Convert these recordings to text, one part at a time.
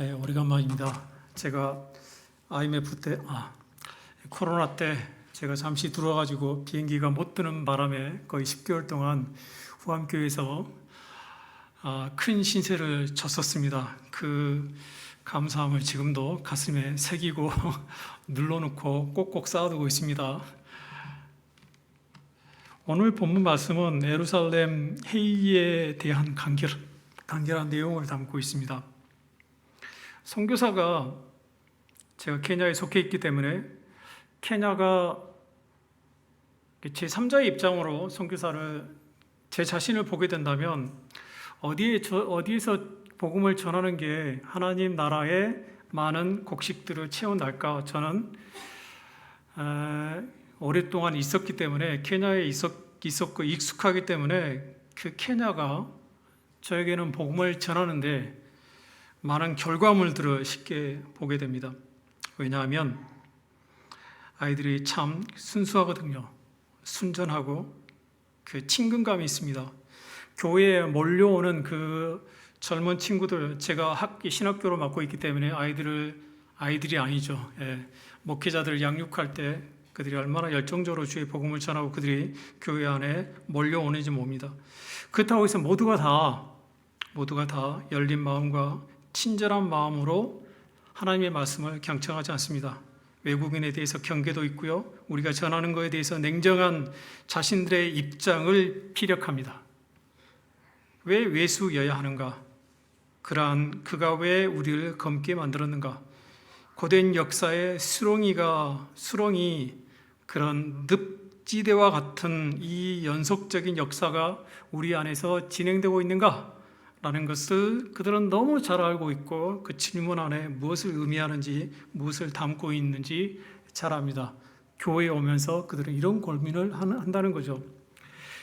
네, 오래간만입니다. 제가 IMF 때, 코로나 때 제가 잠시 들어와가지고 비행기가 못 뜨는 바람에 거의 10개월 동안 후암교회에서 큰 신세를 졌었습니다. 그 감사함을 지금도 가슴에 새기고 눌러놓고 꼭꼭 쌓아두고 있습니다. 오늘 본문 말씀은 예루살렘 회의에 대한 간결한 내용을 담고 있습니다. 선교사가 제가 케냐에 속해 있기 때문에 케냐가 제3자의 입장으로 선교사를 제 자신을 보게 된다면 어디에서 복음을 전하는 게 하나님 나라의 많은 곡식들을 채워날까? 저는 오랫동안 있었기 때문에 케냐에 있었고 익숙하기 때문에 그 케냐가 저에게는 복음을 전하는데 많은 결과물들을 쉽게 보게 됩니다. 왜냐하면 아이들이 참 순수하거든요. 순전하고 그 친근감이 있습니다. 교회에 몰려오는 그 젊은 친구들, 제가 신학교를 맡고 있기 때문에 아이들이 아니죠. 목회자들 양육할 때 그들이 얼마나 열정적으로 주의 복음을 전하고 그들이 교회 안에 몰려오는지 봅니다. 그렇다고 해서 모두가 다 열린 마음과 친절한 마음으로 하나님의 말씀을 경청하지 않습니다. 외국인에 대해서 경계도 있고요. 우리가 전하는 것에 대해서 냉정한 자신들의 입장을 피력합니다. 왜 외수여야 하는가? 그가 왜 우리를 검게 만들었는가? 고된 역사의 수렁이 그런 늪지대와 같은 이 연속적인 역사가 우리 안에서 진행되고 있는가? 라는 것을 그들은 너무 잘 알고 있고 그 질문 안에 무엇을 의미하는지 무엇을 담고 있는지 잘 압니다. 교회에 오면서 그들은 이런 고민을 한다는 거죠.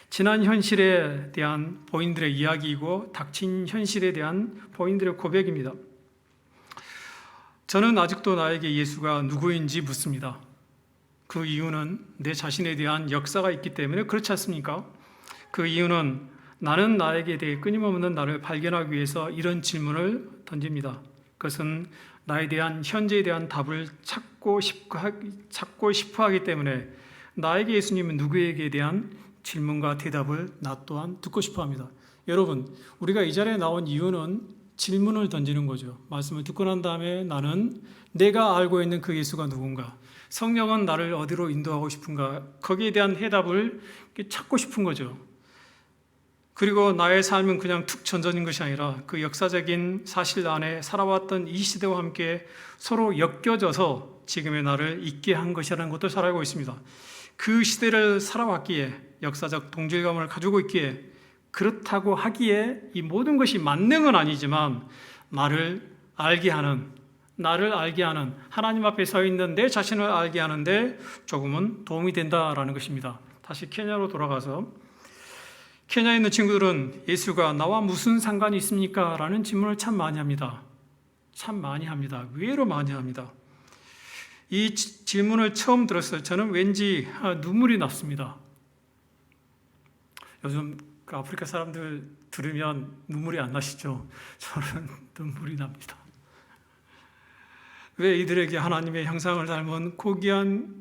지난 현실에 대한 본인들의 이야기이고 닥친 현실에 대한 본인들의 고백입니다. 저는 아직도 나에게 예수가 누구인지 묻습니다. 그 이유는 내 자신에 대한 역사가 있기 때문에 그렇지 않습니까? 그 이유는 나는 나에게 대해 끊임없는 나를 발견하기 위해서 이런 질문을 던집니다. 그것은 나에 대한 현재에 대한 답을 찾고 싶어 하기 때문에 나에게 예수님은 누구에게 대한 질문과 대답을 나 또한 듣고 싶어 합니다. 여러분, 우리가 이 자리에 나온 이유는 질문을 던지는 거죠. 말씀을 듣고 난 다음에 나는 내가 알고 있는 그 예수가 누군가, 성령은 나를 어디로 인도하고 싶은가, 거기에 대한 해답을 찾고 싶은 거죠. 그리고 나의 삶은 그냥 툭 던져진 것이 아니라 그 역사적인 사실 안에 살아왔던 이 시대와 함께 서로 엮여져서 지금의 나를 있게 한 것이라는 것도 잘 알고 있습니다. 그 시대를 살아왔기에 역사적 동질감을 가지고 있기에 그렇다고 하기에 이 모든 것이 만능은 아니지만 나를 알게 하는 하나님 앞에 서 있는 내 자신을 알게 하는데 조금은 도움이 된다라는 것입니다. 다시 케냐로 돌아가서 케냐에 있는 친구들은 예수가 나와 무슨 상관이 있습니까? 라는 질문을 참 많이 합니다. 의외로 많이 합니다. 이 질문을 처음 들었을 때 저는 왠지 눈물이 났습니다. 요즘 아프리카 사람들 들으면 눈물이 안 나시죠? 저는 눈물이 납니다. 왜 이들에게 하나님의 형상을 닮은 고귀한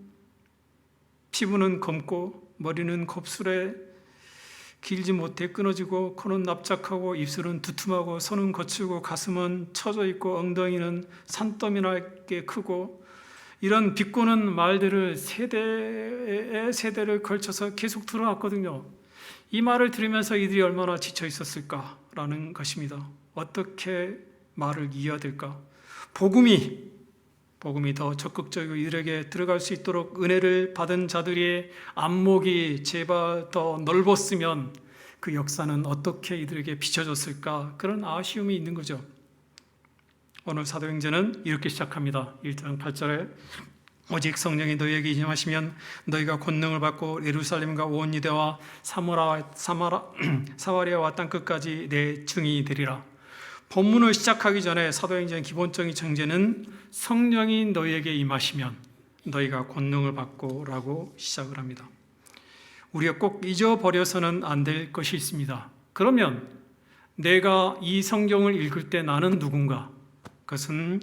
피부는 검고 머리는 곱슬에 길지 못해 끊어지고 코는 납작하고 입술은 두툼하고 손은 거칠고 가슴은 처져 있고 엉덩이는 산더미나게 크고 이런 비꼬는 말들을 세대를 걸쳐서 계속 들어왔거든요. 이 말을 들으면서 이들이 얼마나 지쳐 있었을까라는 것입니다. 어떻게 말을 이어야 될까? 복음이 더 적극적이고 이들에게 들어갈 수 있도록 은혜를 받은 자들의 안목이 제발 더 넓었으면 그 역사는 어떻게 이들에게 비춰졌을까? 그런 아쉬움이 있는 거죠. 오늘 사도행전은 이렇게 시작합니다. 1장 8절에 오직 성령이 너희에게 임하시면 너희가 권능을 받고 예루살렘과 온 유대와 사마리아와 땅 끝까지 내 증인이 되리라. 본문을 시작하기 전에 사도행전 기본적인 정제는 성령이 너희에게 임하시면 너희가 권능을 받고 라고 시작을 합니다. 우리가 꼭 잊어버려서는 안 될 것이 있습니다. 그러면 내가 이 성경을 읽을 때 나는 누군가? 그것은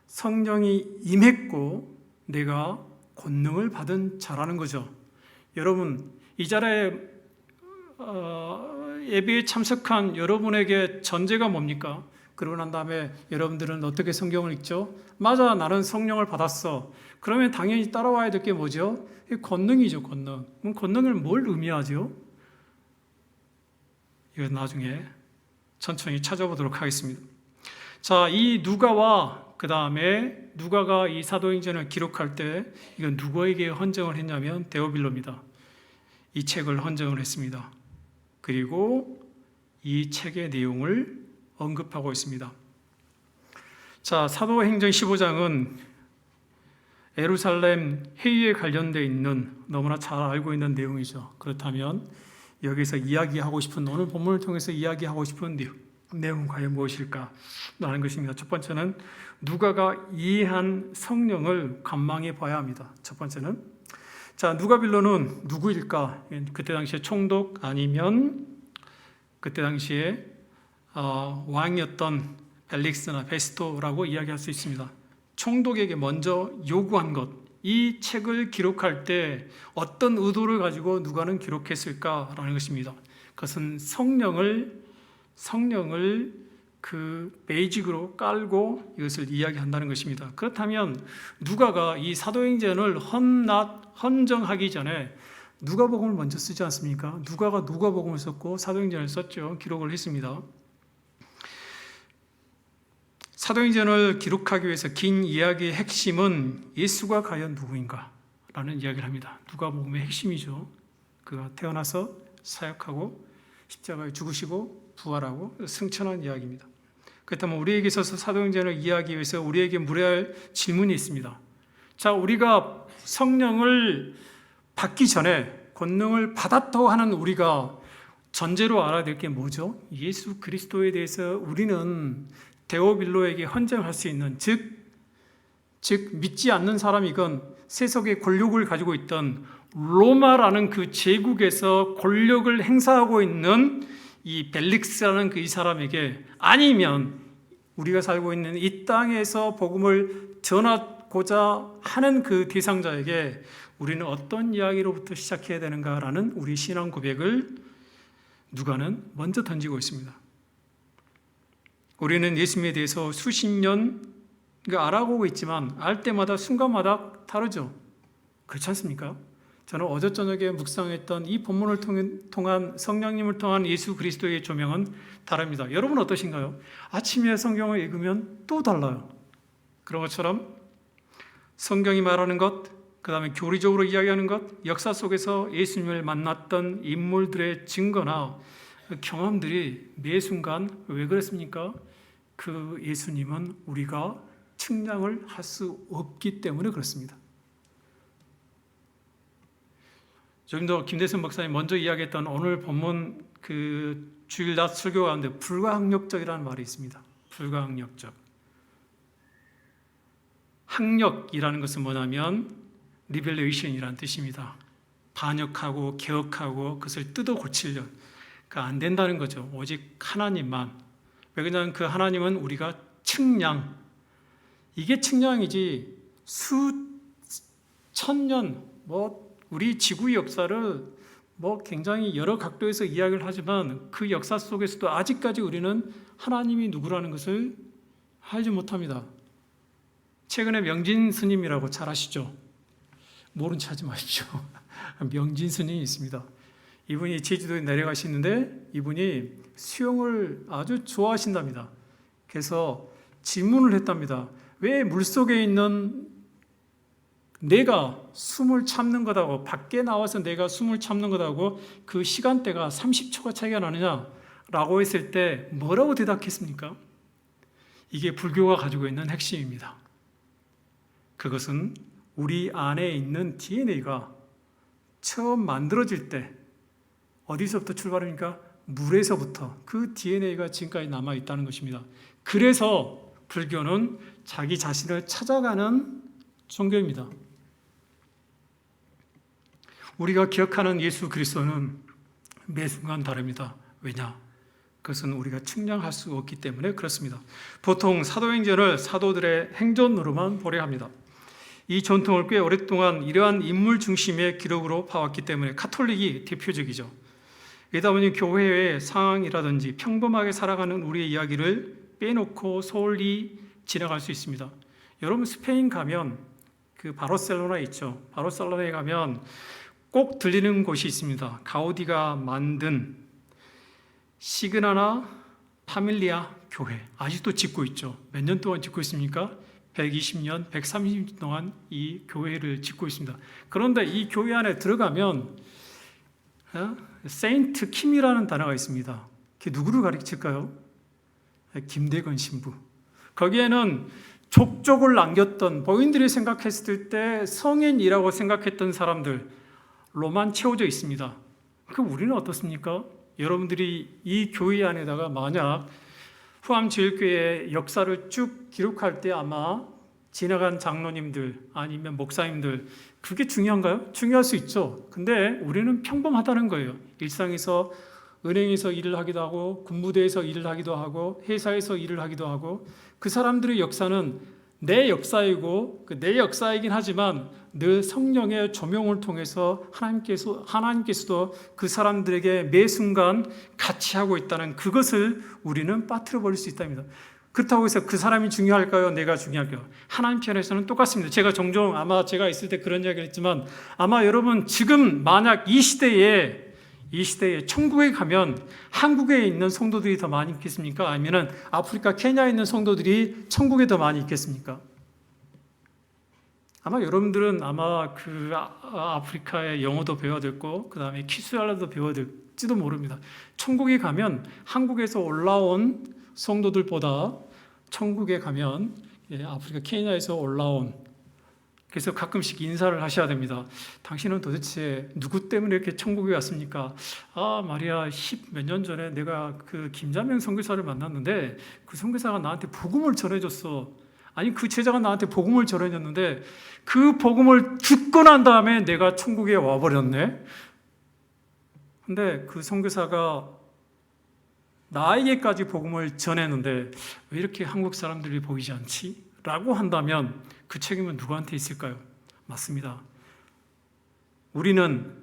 성령이 임했고 내가 권능을 받은 자라는 거죠. 여러분, 이 자리에 예배에 참석한 여러분에게 전제가 뭡니까? 그러고 난 다음에 여러분들은 어떻게 성경을 읽죠? 맞아, 나는 성령을 받았어. 그러면 당연히 따라와야 될 게 뭐죠? 권능이죠, 권능. 그럼 권능을 뭘 의미하죠? 이건 나중에 천천히 찾아보도록 하겠습니다. 자, 이 누가와 그 다음에 누가가 이 사도행전을 기록할 때 이건 누구에게 헌정을 했냐면 데오빌로입니다. 이 책을 헌정을 했습니다. 그리고 이 책의 내용을 언급하고 있습니다. 자, 사도행전 15장은 예루살렘 회의에 관련되어 있는 너무나 잘 알고 있는 내용이죠. 그렇다면 여기서 이야기하고 싶은, 오늘 본문을 통해서 이야기하고 싶은 내용은 과연 무엇일까 하는 것입니다. 첫 번째는 누가가 이해한 성령을 관망해 봐야 합니다. 첫 번째는, 자, 누가빌로는 누구일까? 그때 당시에 총독 아니면 그때 당시에 왕이었던 벨릭스나 베스토라고 이야기할 수 있습니다. 총독에게 먼저 요구한 것, 이 책을 기록할 때 어떤 의도를 가지고 누가는 기록했을까라는 것입니다. 그것은 성령을 그 베이직으로 깔고 이것을 이야기한다는 것입니다. 그렇다면 누가가 이 사도행전을 헌정하기 전에 누가복음을 먼저 쓰지 않습니까? 누가가 누가복음을 썼고 사도행전을 썼죠. 기록을 했습니다. 사도행전을 기록하기 위해서 긴 이야기의 핵심은 예수가 과연 누구인가? 라는 이야기를 합니다. 누가복음의 핵심이죠. 그가 태어나서 사역하고 십자가에 죽으시고 부활하고 승천한 이야기입니다. 그렇다면 우리에게 있어서 사도행전을 이해하기 위해서 우리에게 물어야 할 질문이 있습니다. 자, 우리가 성령을 받기 전에 권능을 받았다고 하는 우리가 전제로 알아야 될 게 뭐죠? 예수 그리스도에 대해서 우리는 데오빌로에게 헌정할 수 있는, 즉 믿지 않는 사람이건 세속의 권력을 가지고 있던 로마라는 그 제국에서 권력을 행사하고 있는 이 벨릭스라는 그 이 사람에게, 아니면 우리가 살고 있는 이 땅에서 복음을 전하고자 하는 그 대상자에게 우리는 어떤 이야기로부터 시작해야 되는가라는 우리 신앙 고백을 누가는 먼저 던지고 있습니다. 우리는 예수님에 대해서 수십 년 알아보고 있지만 알 때마다 순간마다 다르죠. 그렇지 않습니까? 저는 어제 저녁에 묵상했던 이 본문을 통한 성령님을 통한 예수 그리스도의 조명은 다릅니다. 여러분 어떠신가요? 아침에 성경을 읽으면 또 달라요. 그런 것처럼 성경이 말하는 것, 그 다음에 교리적으로 이야기하는 것, 역사 속에서 예수님을 만났던 인물들의 증거나 경험들이 매 순간 왜 그랬습니까? 그 예수님은 우리가 측량을 할 수 없기 때문에 그렇습니다. 조금 김대선 목사님 먼저 이야기했던 오늘 본문 그 주일 낮 설교 가운데 불가항력적이라는 말이 있습니다. 불가항력적. 항력이라는 것은 뭐냐면 리벨레이션이라는 뜻입니다. 반역하고 개혁하고 그것을 뜯어 고치려 안 된다는 거죠. 오직 하나님만. 왜 그러냐면 그 하나님은 우리가 측량, 이게 측량이지 수천 년, 우리 지구의 역사를 굉장히 여러 각도에서 이야기를 하지만 그 역사 속에서도 아직까지 우리는 하나님이 누구라는 것을 알지 못합니다. 최근에 명진 스님이라고 잘 아시죠? 모른 체 하지 마십시오. 명진 스님이 있습니다. 이분이 제주도에 내려가시는데 이분이 수영을 아주 좋아하신답니다. 그래서 질문을 했답니다. 왜 물속에 있는 내가 숨을 참는 것하고 밖에 나와서 내가 숨을 참는 것하고 그 시간대가 30초가 차이가 나느냐라고 했을 때 뭐라고 대답했습니까? 이게 불교가 가지고 있는 핵심입니다. 그것은 우리 안에 있는 DNA가 처음 만들어질 때 어디서부터 출발합니까? 물에서부터 그 DNA가 지금까지 남아있다는 것입니다. 그래서 불교는 자기 자신을 찾아가는 종교입니다. 우리가 기억하는 예수 그리스도는 매 순간 다릅니다. 왜냐? 그것은 우리가 측량할 수 없기 때문에 그렇습니다. 보통 사도행전을 사도들의 행전으로만 보려 합니다. 이 전통을 꽤 오랫동안 이러한 인물 중심의 기록으로 봐왔기 때문에 카톨릭이 대표적이죠. 이러다 보니 교회의 상황이라든지 평범하게 살아가는 우리의 이야기를 빼놓고 소홀히 지나갈 수 있습니다. 여러분 스페인 가면 그 바르셀로나 있죠. 바르셀로나에 가면 꼭 들리는 곳이 있습니다. 가우디가 만든 시그나나 파밀리아 교회 아직도 짓고 있죠. 몇 년 동안 짓고 있습니까? 120년, 130년 동안 이 교회를 짓고 있습니다. 그런데 이 교회 안에 들어가면 세인트 킴이라는 단어가 있습니다. 그게 누구를 가리킬까요? 김대건 신부. 거기에는 족족을 남겼던 본인들이 생각했을 때 성인이라고 생각했던 사람들로만 채워져 있습니다. 그럼 우리는 어떻습니까? 여러분들이 이 교회 안에다가 만약 후암제일교회의 역사를 쭉 기록할 때 아마 지나간 장로님들 아니면 목사님들 그게 중요한가요? 중요할 수 있죠. 근데 우리는 평범하다는 거예요. 일상에서 은행에서 일을 하기도 하고 군부대에서 일을 하기도 하고 회사에서 일을 하기도 하고 그 사람들의 역사는 내 역사이고 내 역사이긴 하지만 늘 성령의 조명을 통해서 하나님께서도 그 사람들에게 매 순간 같이 하고 있다는 그것을 우리는 빠뜨려 버릴 수 있답니다. 그렇다고 해서 그 사람이 중요할까요? 내가 중요할까요? 하나님 편에서는 똑같습니다. 제가 종종 아마 제가 있을 때 그런 이야기를 했지만 아마 여러분 지금 만약 이 시대에 천국에 가면 한국에 있는 성도들이 더 많이 있겠습니까? 아니면 아프리카 케냐에 있는 성도들이 천국에 더 많이 있겠습니까? 아마 여러분들은 아마 그 아프리카의 영어도 배워야 됐고 그 다음에 키스알라도 배워야 될지도 모릅니다. 천국에 가면 한국에서 올라온 성도들보다 천국에 가면 아프리카 케냐에서 올라온 그래서 가끔씩 인사를 하셔야 됩니다. 당신은 도대체 누구 때문에 이렇게 천국에 왔습니까? 말이야 10 몇 년 전에 내가 그 김자명 선교사를 만났는데 그 선교사가 나한테 복음을 전해줬어. 아니 그 제자가 나한테 복음을 전해줬는데 그 복음을 듣고 난 다음에 내가 천국에 와버렸네. 근데 그 선교사가 나에게까지 복음을 전했는데 왜 이렇게 한국 사람들이 보이지 않지? 라고 한다면 그 책임은 누구한테 있을까요? 맞습니다. 우리는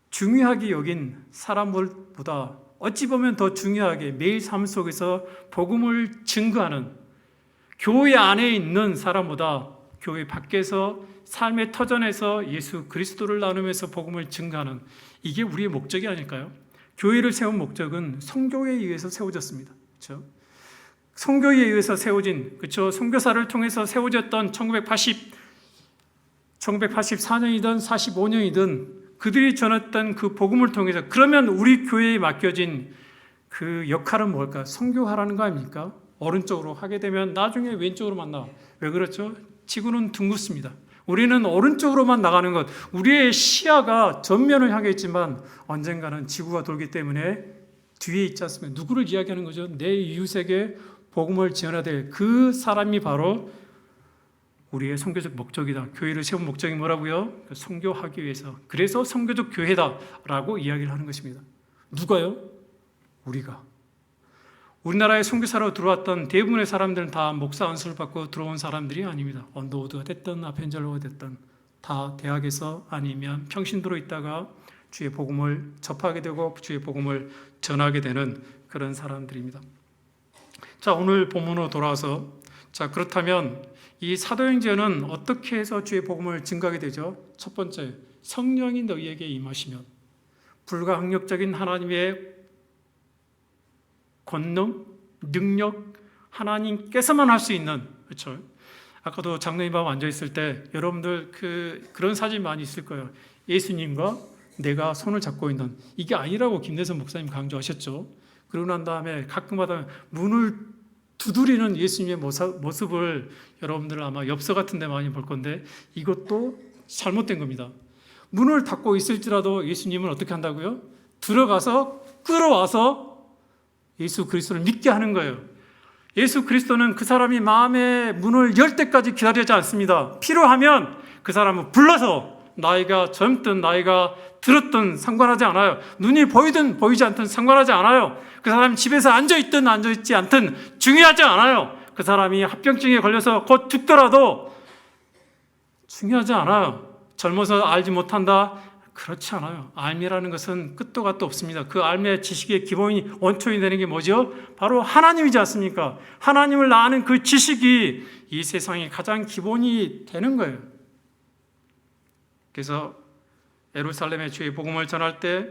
중요하게 여긴 사람들보다 어찌 보면 더 중요하게 매일 삶 속에서 복음을 증거하는 교회 안에 있는 사람보다 교회 밖에서 삶의 터전에서 예수 그리스도를 나누면서 복음을 증거하는 이게 우리의 목적이 아닐까요? 교회를 세운 목적은 선교에 의해서 세워졌습니다. 그렇죠? 선교에 의해서 세워진 그렇죠? 선교사를 통해서 세워졌던 1984년이든 45년이든 그들이 전했던 그 복음을 통해서 그러면 우리 교회에 맡겨진 그 역할은 뭘까? 선교하라는 거 아닙니까? 오른쪽으로 하게 되면 나중에 왼쪽으로 만나. 왜 그렇죠? 지구는 둥글습니다. 우리는 오른쪽으로만 나가는 것. 우리의 시야가 전면을 향해 있지만 언젠가는 지구가 돌기 때문에 뒤에 있지 않습니까? 누구를 이야기하는 거죠? 내 이웃에게 복음을 전해야 될 그 사람이 바로 우리의 선교적 목적이다. 교회를 세운 목적이 뭐라고요? 선교하기 위해서. 그래서 선교적 교회다라고 이야기를 하는 것입니다. 누가요? 우리가. 우리나라에 선교사로 들어왔던 대부분의 사람들은 다 목사 안수를 받고 들어온 사람들이 아닙니다. 언더우드가 됐든 아펜젤로가 됐든 다 대학에서 아니면 평신도로 있다가 주의 복음을 접하게 되고 주의 복음을 전하게 되는 그런 사람들입니다. 자, 오늘 본문으로 돌아와서 자, 그렇다면 이 사도행전은 어떻게 해서 주의 복음을 증거하게 되죠? 첫 번째, 성령이 너희에게 임하시면 불가항력적인 하나님의 권능, 능력, 하나님께서만 할 수 있는 그렇죠? 아까도 장로님 방 앉아 있을 때 여러분들 그런 사진 많이 있을 거예요. 예수님과 내가 손을 잡고 있는 이게 아니라고 김대선 목사님 강조하셨죠. 그러고 난 다음에 가끔마다 문을 두드리는 예수님의 모습을 여러분들 아마 엽서 같은 데 많이 볼 건데 이것도 잘못된 겁니다. 문을 닫고 있을지라도 예수님은 어떻게 한다고요? 들어가서 끌어와서 예수 그리스도를 믿게 하는 거예요. 예수 그리스도는 그 사람이 마음의 문을 열 때까지 기다리지 않습니다. 필요하면 그 사람을 불러서 나이가 젊든 나이가 들었든 상관하지 않아요. 눈이 보이든 보이지 않든 상관하지 않아요. 그 사람이 집에서 앉아있든 앉아있지 않든 중요하지 않아요. 그 사람이 합병증에 걸려서 곧 죽더라도 중요하지 않아요. 젊어서 알지 못한다? 그렇지 않아요. 알미라는 것은 끝도 갓도 없습니다. 그 알미의 지식의 기본이 원초이 되는 게 뭐죠? 바로 하나님이지 않습니까? 하나님을 아는 그 지식이 이 세상의 가장 기본이 되는 거예요. 그래서 예루살렘의 주의 복음을 전할 때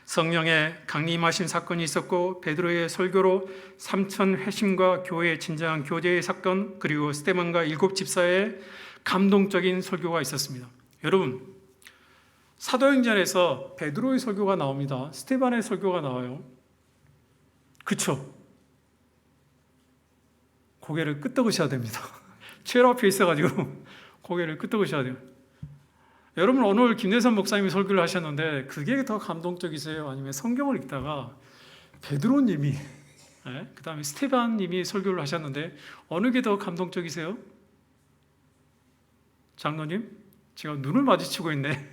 성령의 강림하신 사건이 있었고, 베드로의 설교로 3천 회심과 교회의 진정한 교제의 사건, 그리고 스데반과 7 집사의 감동적인 설교가 있었습니다. 여러분, 사도행전에서 베드로의 설교가 나옵니다. 스데반의 설교가 나와요. 그쵸? 고개를 끄덕이셔야 됩니다. 최로 앞에 있어가지고 고개를 끄덕이셔야 돼요. 여러분, 오늘 김대선 목사님이 설교를 하셨는데 그게 더 감동적이세요? 아니면 성경을 읽다가 베드로님이, 그 다음에 스데반님이 설교를 하셨는데 어느 게 더 감동적이세요? 장로님, 제가 눈을 마주치고 있네.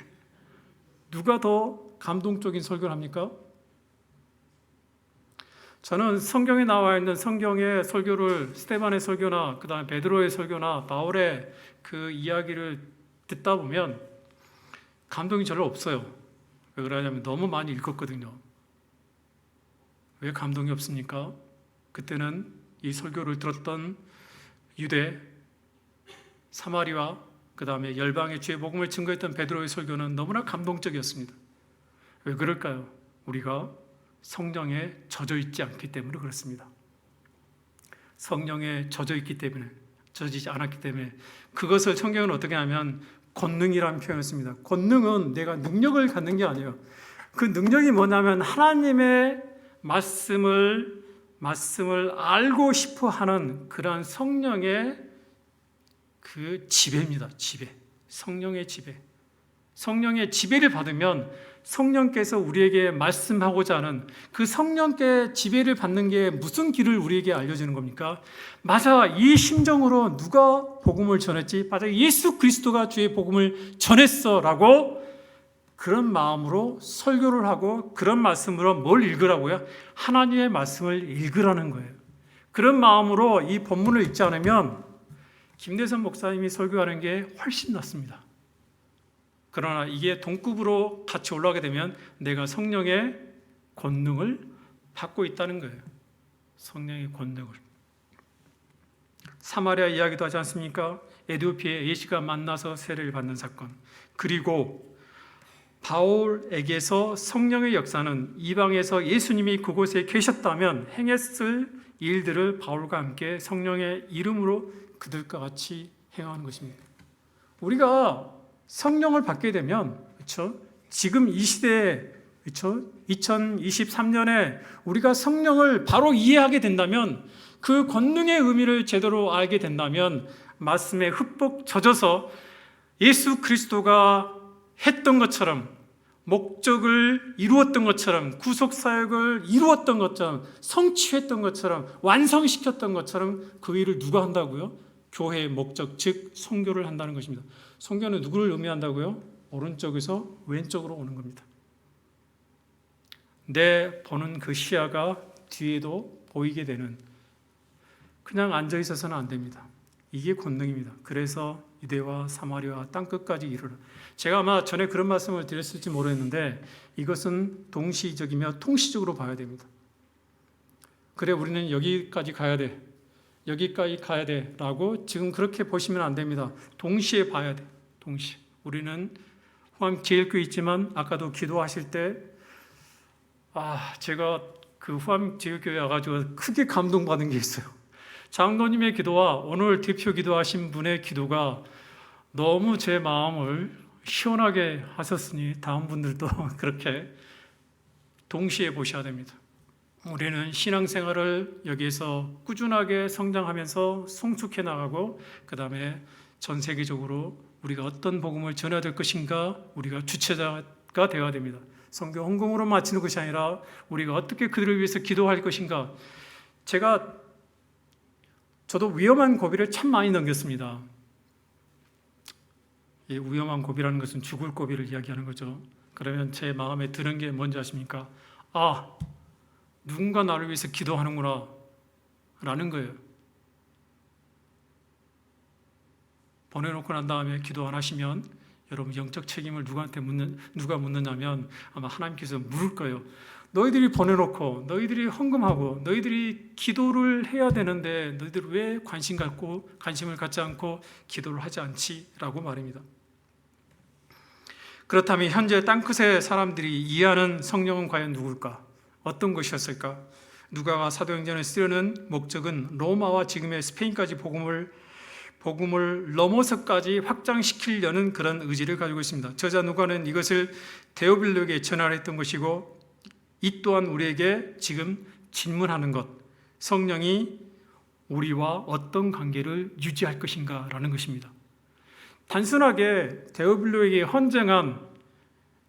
누가 더 감동적인 설교를 합니까? 저는 성경에 나와 있는 성경의 설교를, 스데반의 설교나 그 다음에 베드로의 설교나 바울의 그 이야기를 듣다 보면 감동이 별로 없어요. 왜 그러냐면 너무 많이 읽었거든요. 왜 감동이 없습니까? 그때는 이 설교를 들었던 유대, 사마리아, 그 다음에 열방의 주의 복음을 증거했던 베드로의 설교는 너무나 감동적이었습니다. 왜 그럴까요? 우리가 성령에 젖어 있지 않기 때문에 그렇습니다. 성령에 젖어 있기 때문에, 젖이지 않았기 때문에. 그것을 성경은 어떻게 하면 권능이라는 표현을 씁니다. 권능은 내가 능력을 갖는 게 아니에요. 그 능력이 뭐냐면 하나님의 말씀을 알고 싶어 하는 그러한 성령의 그 지배입니다. 지배. 성령의 지배. 성령의 지배를 받으면 성령께서 우리에게 말씀하고자 하는 그 성령께 지배를 받는 게 무슨 길을 우리에게 알려주는 겁니까? 맞아, 이 심정으로 누가 복음을 전했지? 맞아, 예수 그리스도가 주의 복음을 전했어 라고 그런 마음으로 설교를 하고 그런 말씀으로 뭘 읽으라고요? 하나님의 말씀을 읽으라는 거예요. 그런 마음으로 이 본문을 읽지 않으면 김대선 목사님이 설교하는 게 훨씬 낫습니다. 그러나 이게 동급으로 같이 올라가게 되면 내가 성령의 권능을 받고 있다는 거예요. 성령의 권능을. 사마리아 이야기도 하지 않습니까? 에티오피아에 예시가 만나서 세례를 받는 사건. 그리고 바울에게서 성령의 역사는 이방에서 예수님이 그곳에 계셨다면 행했을 일들을 바울과 함께 성령의 이름으로 그들과 같이 행하는 것입니다. 우리가 성령을 받게 되면, 그렇죠? 지금 이 시대에, 그렇죠? 2023년에 우리가 성령을 바로 이해하게 된다면, 그 권능의 의미를 제대로 알게 된다면 말씀에 흠뻑 젖어서 예수 그리스도가 했던 것처럼, 목적을 이루었던 것처럼, 구속사역을 이루었던 것처럼, 성취했던 것처럼, 완성시켰던 것처럼 그 일을 누가 한다고요? 교회의 목적, 즉 선교를 한다는 것입니다. 선교는 누구를 의미한다고요? 오른쪽에서 왼쪽으로 오는 겁니다. 내 보는 그 시야가 뒤에도 보이게 되는, 그냥 앉아 있어서는 안 됩니다. 이게 권능입니다. 그래서 유대와 사마리아 땅끝까지 이르러. 제가 아마 전에 그런 말씀을 드렸을지 모르겠는데 이것은 동시적이며 통시적으로 봐야 됩니다. 그래, 우리는 여기까지 가야 돼. 여기까지 가야 돼 라고 지금 그렇게 보시면 안 됩니다. 동시에 봐야 돼. 동시에. 우리는 후암제일교회 있지만 아까도 기도하실 때 제가 그 후암제일교회 와가지고 크게 감동받은 게 있어요. 장로님의 기도와 오늘 대표 기도하신 분의 기도가 너무 제 마음을 시원하게 하셨으니 다음 분들도 그렇게 동시에 보셔야 됩니다. 우리는 신앙생활을 여기에서 꾸준하게 성장하면서 성숙해 나가고, 그 다음에 전 세계적으로 우리가 어떤 복음을 전해야 될 것인가, 우리가 주체자가 되어야 됩니다. 성경 헌금으로 마치는 것이 아니라 우리가 어떻게 그들을 위해서 기도할 것인가. 저도 위험한 고비를 참 많이 넘겼습니다. 이 위험한 고비라는 것은 죽을 고비를 이야기하는 거죠. 그러면 제 마음에 드는 게 뭔지 아십니까? 아, 누군가 나를 위해서 기도하는구나 라는 거예요. 보내놓고 난 다음에 기도 안 하시면 여러분 영적 책임을 누가 묻느냐면 아마 하나님께서 물을 거예요. 너희들이 보내놓고 너희들이 헌금하고 너희들이 기도를 해야 되는데 너희들 왜 관심을 갖지 않고 기도를 하지 않지? 라고 말입니다. 그렇다면 현재 땅끝의 사람들이 이해하는 성령은 과연 누굴까? 어떤 것이었을까? 누가가 사도행전을 쓰려는 목적은 로마와 지금의 스페인까지 복음을 넘어서까지 확장시키려는 그런 의지를 가지고 있습니다. 저자 누가는 이것을 데오빌로에게 전달했던 것이고 이 또한 우리에게 지금 질문하는 것, 성령이 우리와 어떤 관계를 유지할 것인가 라는 것입니다. 단순하게 데오빌로에게 헌정한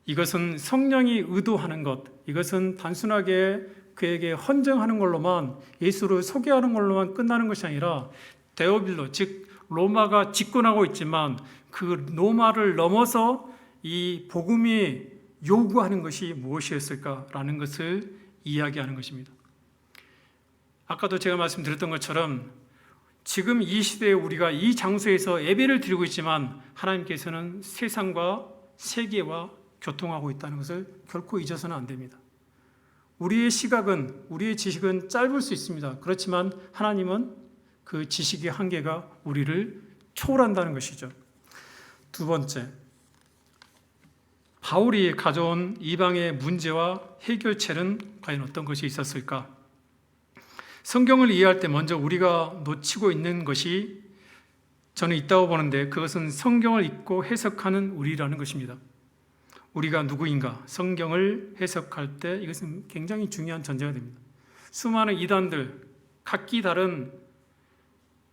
이것은 성령이 의도하는 것, 이것은 단순하게 그에게 헌정하는 걸로만, 예수를 소개하는 걸로만 끝나는 것이 아니라 데오빌로, 즉 로마가 집권하고 있지만 그 로마를 넘어서 이 복음이 요구하는 것이 무엇이었을까라는 것을 이야기하는 것입니다. 아까도 제가 말씀드렸던 것처럼 지금 이 시대에 우리가 이 장소에서 예배를 드리고 있지만 하나님께서는 세상과 세계와 교통하고 있다는 것을 결코 잊어서는 안 됩니다. 우리의 시각은, 우리의 지식은 짧을 수 있습니다. 그렇지만 하나님은 그 지식의 한계가 우리를 초월한다는 것이죠. 두 번째, 바울이 가져온 이방의 문제와 해결책은 과연 어떤 것이 있었을까? 성경을 이해할 때 먼저 우리가 놓치고 있는 것이 저는 있다고 보는데 그것은 성경을 읽고 해석하는 우리라는 것입니다. 우리가 누구인가? 성경을 해석할 때 이것은 굉장히 중요한 전제가 됩니다. 수많은 이단들, 각기 다른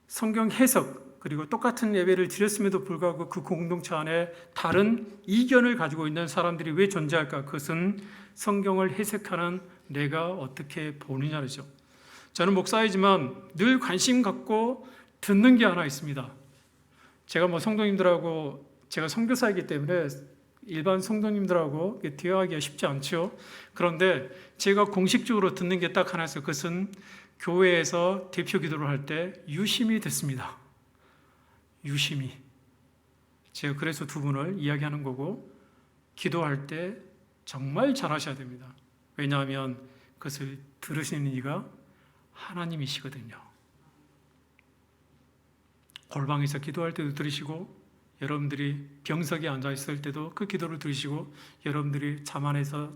성경 해석, 그리고 똑같은 예배를 드렸음에도 불구하고 그 공동체 안에 다른 이견을 가지고 있는 사람들이 왜 존재할까? 그것은 성경을 해석하는 내가 어떻게 보느냐죠. 저는 목사이지만 늘 관심 갖고 듣는 게 하나 있습니다. 제가 성도님들하고, 제가 선교사이기 때문에 일반 성도님들하고 대화하기가 쉽지 않죠. 그런데 제가 공식적으로 듣는 게 딱 하나 있어요. 그것은 교회에서 대표 기도를 할 때 유심히 듣습니다. 유심히. 제가 그래서 두 분을 이야기하는 거고, 기도할 때 정말 잘하셔야 됩니다. 왜냐하면 그것을 들으시는 이가 하나님이시거든요. 골방에서 기도할 때도 들으시고, 여러분들이 병석에 앉아 있을 때도 그 기도를 들으시고, 여러분들이 자만해서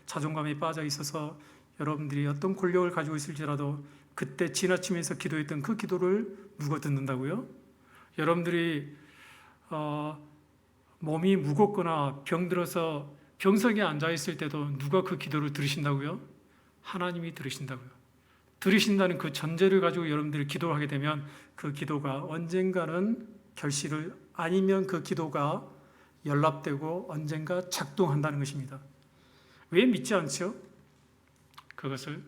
자존감에 빠져 있어서 여러분들이 어떤 권력을 가지고 있을지라도 그때 지나치면서 기도했던 그 기도를 누가 듣는다고요? 여러분들이 몸이 무겁거나 병들어서 병석에 앉아 있을 때도 누가 그 기도를 들으신다고요? 하나님이 들으신다고요. 들으신다는 그 전제를 가지고 여러분들이 기도를 하게 되면 그 기도가 언젠가는 결실을, 아니면 그 기도가 연락되고 언젠가 작동한다는 것입니다. 왜 믿지 않죠? 그것은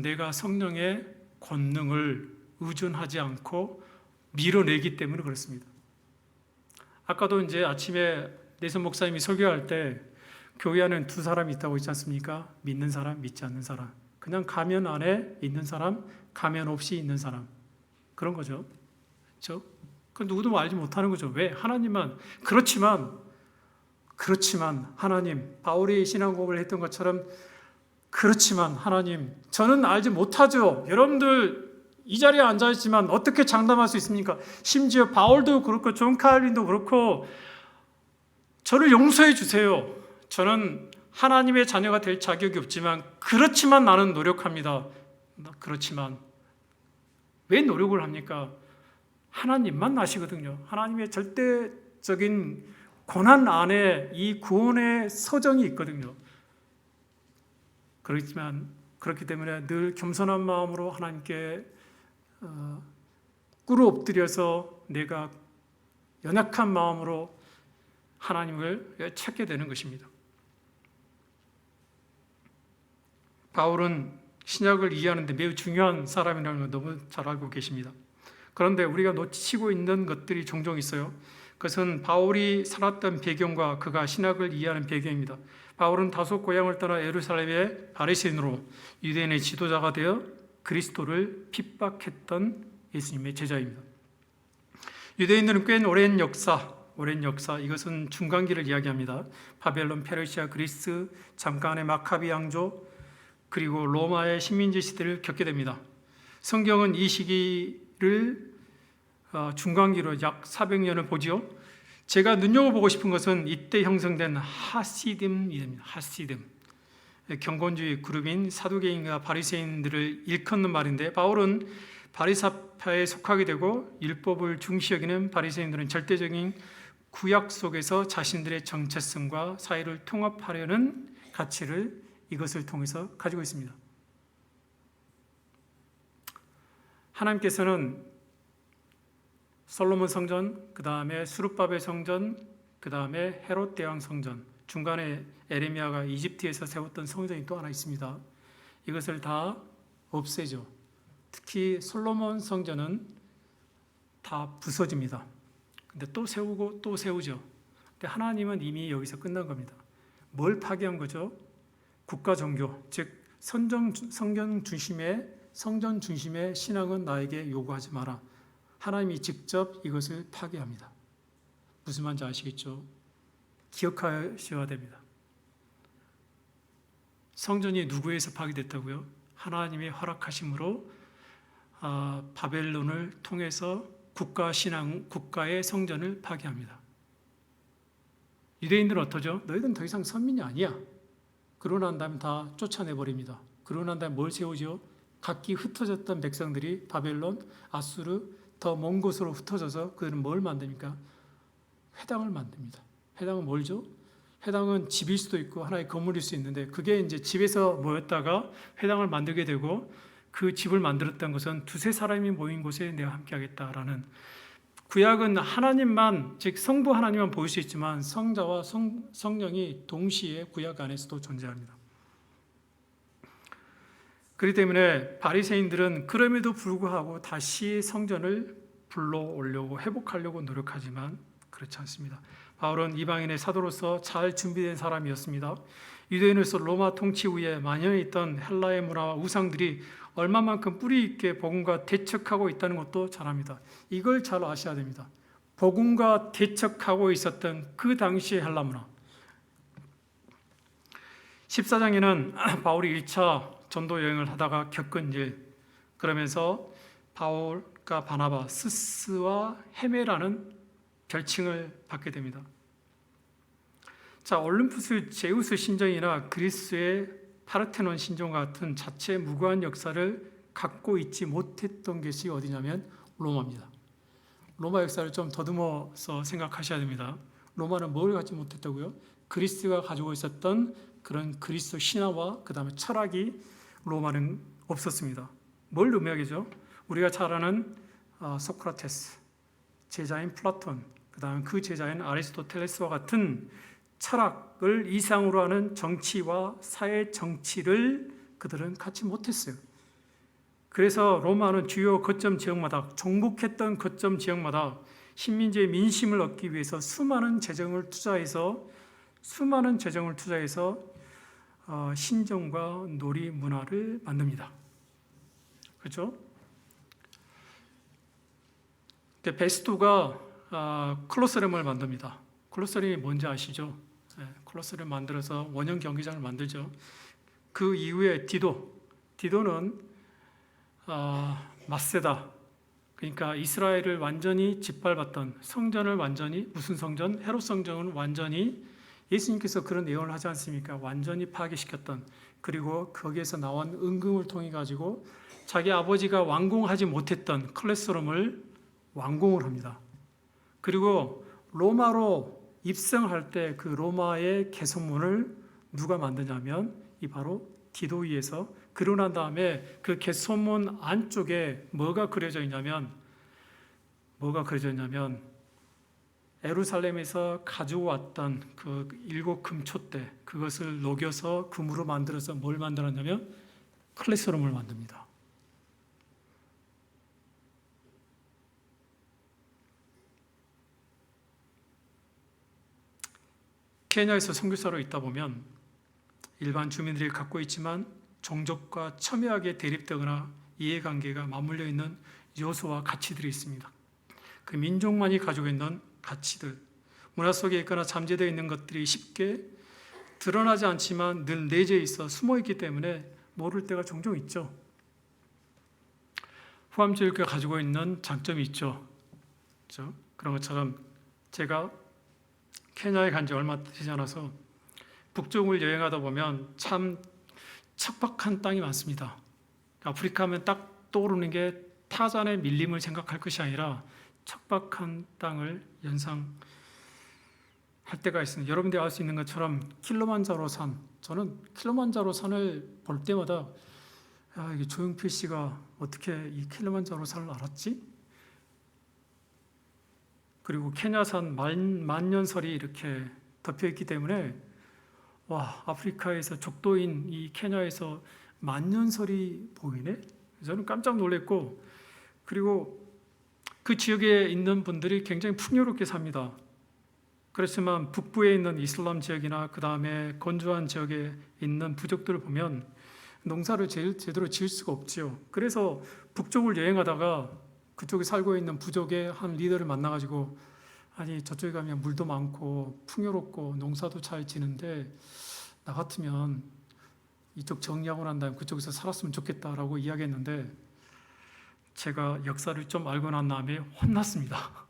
내가 성령의 권능을 의존하지 않고 밀어내기 때문에 그렇습니다. 아까도 이제 아침에 내선 목사님이 설교할 때 교회 안에는 두 사람이 있다고 했지 않습니까? 믿는 사람, 믿지 않는 사람. 그냥 가면 안에 있는 사람, 가면 없이 있는 사람. 그런 거죠. 그렇죠? 그 누구도 알지 못하는 거죠. 왜? 하나님만. 그렇지만 하나님, 바울이 신앙고백을 했던 것처럼, 그렇지만 하나님, 저는 알지 못하죠. 여러분들 이 자리에 앉아있지만 어떻게 장담할 수 있습니까? 심지어 바울도 그렇고 존 칼빈도 그렇고 저를 용서해 주세요. 저는 하나님의 자녀가 될 자격이 없지만, 그렇지만 나는 노력합니다. 그렇지만 왜 노력을 합니까? 하나님만 아시거든요. 하나님의 절대적인 고난 안에 이 구원의 서정이 있거든요. 그렇기 때문에 늘 겸손한 마음으로 하나님께 꿇어 엎드려서 내가 연약한 마음으로 하나님을 찾게 되는 것입니다. 바울은 신약을 이해하는데 매우 중요한 사람이라는 걸 너무 잘 알고 계십니다. 그런데 우리가 놓치고 있는 것들이 종종 있어요. 그것은 바울이 살았던 배경과 그가 신학을 이해하는 배경입니다. 바울은 다소 고향을 떠나 예루살렘의 바리새인으로 유대인의 지도자가 되어 그리스도를 핍박했던 예수님의 제자입니다. 유대인들은 꽤 오랜 역사, 이것은 중간기를 이야기합니다. 바벨론, 페르시아, 그리스, 잠깐의 마카비 왕조, 그리고 로마의 식민지 시대를 겪게 됩니다. 성경은 이 시기를 중간기로 약 400년을 보지요. 제가 눈여겨보고 싶은 것은 이때 형성된 하시딤입니다. 하시딤. 경건주의 그룹인 사두개인과 바리새인들을 일컫는 말인데, 바울은 바리사파에 속하게 되고 율법을 중시 여기는 바리새인들은 절대적인 구약 속에서 자신들의 정체성과 사회를 통합하려는 가치를 이것을 통해서 가지고 있습니다. 하나님께서는 솔로몬 성전, 그 다음에 수룹바벨 성전, 그 다음에 헤롯 대왕 성전, 중간에 에레미야가 이집트에서 세웠던 성전이 또 하나 있습니다. 이것을 다 없애죠. 특히 솔로몬 성전은 다 부서집니다. 근데 또 세우고 또 세우죠. 근데 하나님은 이미 여기서 끝난 겁니다. 뭘 파괴한 거죠? 국가 종교, 즉 성전 중심의 신앙은 나에게 요구하지 마라. 하나님이 직접 이것을 파괴합니다. 무슨 말인지 아시겠죠? 기억하셔야 됩니다. 성전이 누구에서 파괴됐다고요? 하나님의 허락하심으로 바벨론을 통해서 국가의 성전을 파괴합니다. 유대인들은 어떠죠? 너희들은 더 이상 선민이 아니야. 그러고 난 다음에 다 쫓아내버립니다. 그러고 난 다음에 뭘 세우죠? 각기 흩어졌던 백성들이 바벨론, 아수르, 더 먼 곳으로 흩어져서 그들은 뭘 만듭니까? 회당을 만듭니다. 회당은 뭘죠? 회당은 집일 수도 있고 하나의 건물일 수 있는데, 그게 이제 집에서 모였다가 회당을 만들게 되고, 그 집을 만들었던 것은 두세 사람이 모인 곳에 내가 함께하겠다라는, 구약은 하나님만, 즉 성부 하나님만 보일 수 있지만 성자와 성령이 동시에 구약 안에서도 존재합니다. 그렇기 때문에 바리새인들은 그럼에도 불구하고 다시 성전을 불러오려고 회복하려고 노력하지만 그렇지 않습니다. 바울은 이방인의 사도로서 잘 준비된 사람이었습니다. 유대인으로서 로마 통치 후에 만연해 있던 헬라의 문화와 우상들이 얼마만큼 뿌리 있게 복음과 대척하고 있다는 것도 잘 압니다. 이걸 잘 아셔야 됩니다. 복음과 대척하고 있었던 그 당시의 헬라 문화. 14장에는 바울이 1차 전도 여행을 하다가 겪은 일, 그러면서 바울과 바나바, 스스와 헤메라는 별칭을 받게 됩니다. 자, 올림푸스 제우스 신전이나 그리스의 파르테논 신전 같은 자체 무고한 역사를 갖고 있지 못했던 것이 어디냐면 로마입니다. 로마 역사를 좀 더듬어서 생각하셔야 됩니다. 로마는 뭘 갖지 못했다고요? 그리스가 가지고 있었던 그런 그리스도 신화와 그 다음에 철학이 로마는 없었습니다. 뭘 의미하겠죠? 우리가 잘 아는 소크라테스, 제자인 플라톤, 그 다음 그 제자인 아리스토텔레스와 같은 철학을 이상으로 하는 정치와 사회 정치를 그들은 갖지 못했어요. 그래서 로마는 주요 거점 지역마다, 정복했던 거점 지역마다 식민지의 민심을 얻기 위해서 수많은 재정을 투자해서 신정과 놀이 문화를 만듭니다. 그렇죠? 베스토가 콜로세움을 만듭니다. 콜로세움이 뭔지 아시죠? 콜로세움 만들어서 원형 경기장을 만들죠. 그 이후에 디도는 마세다, 그러니까 이스라엘을 완전히 짓밟았던 성전을 완전히, 무슨 성전? 헤롯 성전은 완전히, 예수님께서 그런 예언을 하지 않습니까? 완전히 파괴시켰던, 그리고 거기에서 나온 은금을 통해 가지고 자기 아버지가 완공하지 못했던 콜로세움을 완공을 합니다. 그리고 로마로 입성할 때 그 로마의 개선문을 누가 만드냐면 이 바로 디도이에서, 그러고 난 다음에 그 개선문 안쪽에 뭐가 그려져 있냐면 예루살렘에서 가지고 왔던 그 7 금초대, 그것을 녹여서 금으로 만들어서 뭘 만들었냐면 콜로세움을 만듭니다. 케냐에서 선교사로 있다 보면 일반 주민들이 갖고 있지만 종족과 첨예하게 대립되거나 이해관계가 맞물려 있는 요소와 가치들이 있습니다. 그 민족만이 가지고 있는 가치들, 문화 속에 있거나 잠재되어 있는 것들이 쉽게 드러나지 않지만 늘 내재해 있어 숨어 있기 때문에 모를 때가 종종 있죠. 후암교회가 가지고 있는 장점이 있죠. 그렇죠? 그런 것처럼 제가 케냐에 간 지 얼마 되지 않아서 북쪽을 여행하다 보면 참 척박한 땅이 많습니다. 아프리카 하면 딱 떠오르는 게 타잔의 밀림을 생각할 것이 아니라 척박한 땅을 연상할 때가 있습니다. 여러분들이 알 수 있는 것처럼 킬리만자로 산, 저는 킬리만자로 산을 볼 때마다 이게 조용필 씨가 어떻게 이 킬리만자로 산을 알았지? 그리고 케냐산 만년설이 이렇게 덮여있기 때문에 와, 아프리카에서 적도인 이 케냐에서 만년설이 보이네? 저는 깜짝 놀랐고, 그리고 그 지역에 있는 분들이 굉장히 풍요롭게 삽니다. 그렇지만 북부에 있는 이슬람 지역이나 그 다음에 건조한 지역에 있는 부족들을 보면 농사를 제대로 지을 수가 없지요. 그래서 북쪽을 여행하다가 그쪽에 살고 있는 부족의 한 리더를 만나가지고, 아니 저쪽에 가면 물도 많고 풍요롭고 농사도 잘 지는데 나 같으면 이쪽 정리하고 난 다음에 그쪽에서 살았으면 좋겠다라고 이야기했는데, 제가 역사를 좀 알고 난 다음에 혼났습니다.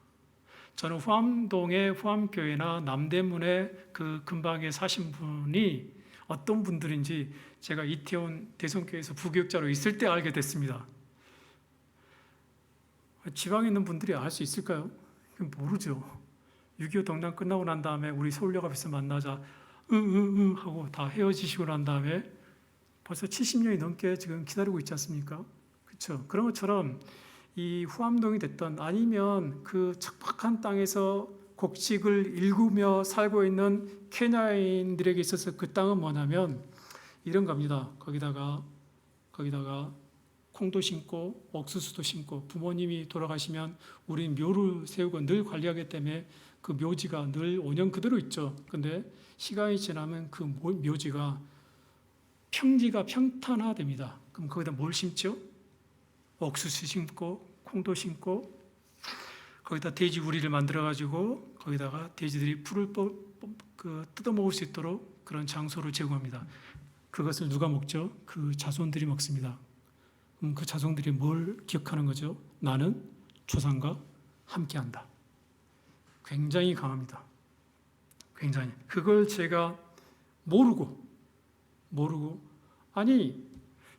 저는 후암동의 후암교회나 남대문의 그 근방에 사신 분이 어떤 분들인지 제가 이태원 대성교회에서 부교육자로 있을 때 알게 됐습니다. 지방에 있는 분들이 알 수 있을까요? 모르죠. 6.25 동란 끝나고 난 다음에 우리 서울역 앞에서 만나자 응 하고 다 헤어지시고 난 다음에 벌써 70년이 넘게 지금 기다리고 있지 않습니까? 그렇죠. 그런 것처럼 이 후암동이 됐던, 아니면 그 척박한 땅에서 곡식을 일구며 살고 있는 케냐인들에게 있어서 그 땅은 뭐냐면 이런 겁니다. 거기다가 콩도 심고 옥수수도 심고, 부모님이 돌아가시면 우린 묘를 세우고 늘 관리하기 때문에 그 묘지가 늘 5년 그대로 있죠. 근데 시간이 지나면 그 묘지가 평지가 평탄화됩니다. 그럼 거기다 뭘 심죠? 옥수수 심고 콩도 심고 거기다 돼지 우리를 만들어 가지고 거기다가 돼지들이 풀을 뜯어 먹을 수 있도록 그런 장소를 제공합니다. 그것을 누가 먹죠? 그 자손들이 먹습니다. 그럼 그 자손들이 뭘 기억하는 거죠? 나는 조상과 함께한다. 굉장히 강합니다. 굉장히. 그걸 제가 모르고 아니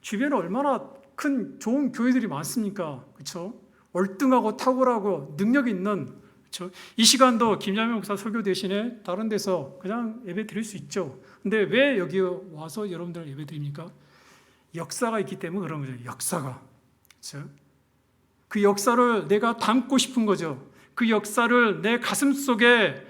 주변에 얼마나 큰 좋은 교회들이 많습니까? 그렇죠? 월등하고 탁월하고 능력 있는, 그렇죠? 이 시간도 김양명 목사 설교 대신에 다른 데서 그냥 예배 드릴 수 있죠. 근데 왜 여기 와서 여러분들 예배 드립니까? 역사가 있기 때문에 그런 거죠. 역사가. 그렇죠? 그 역사를 내가 담고 싶은 거죠. 그 역사를 내 가슴 속에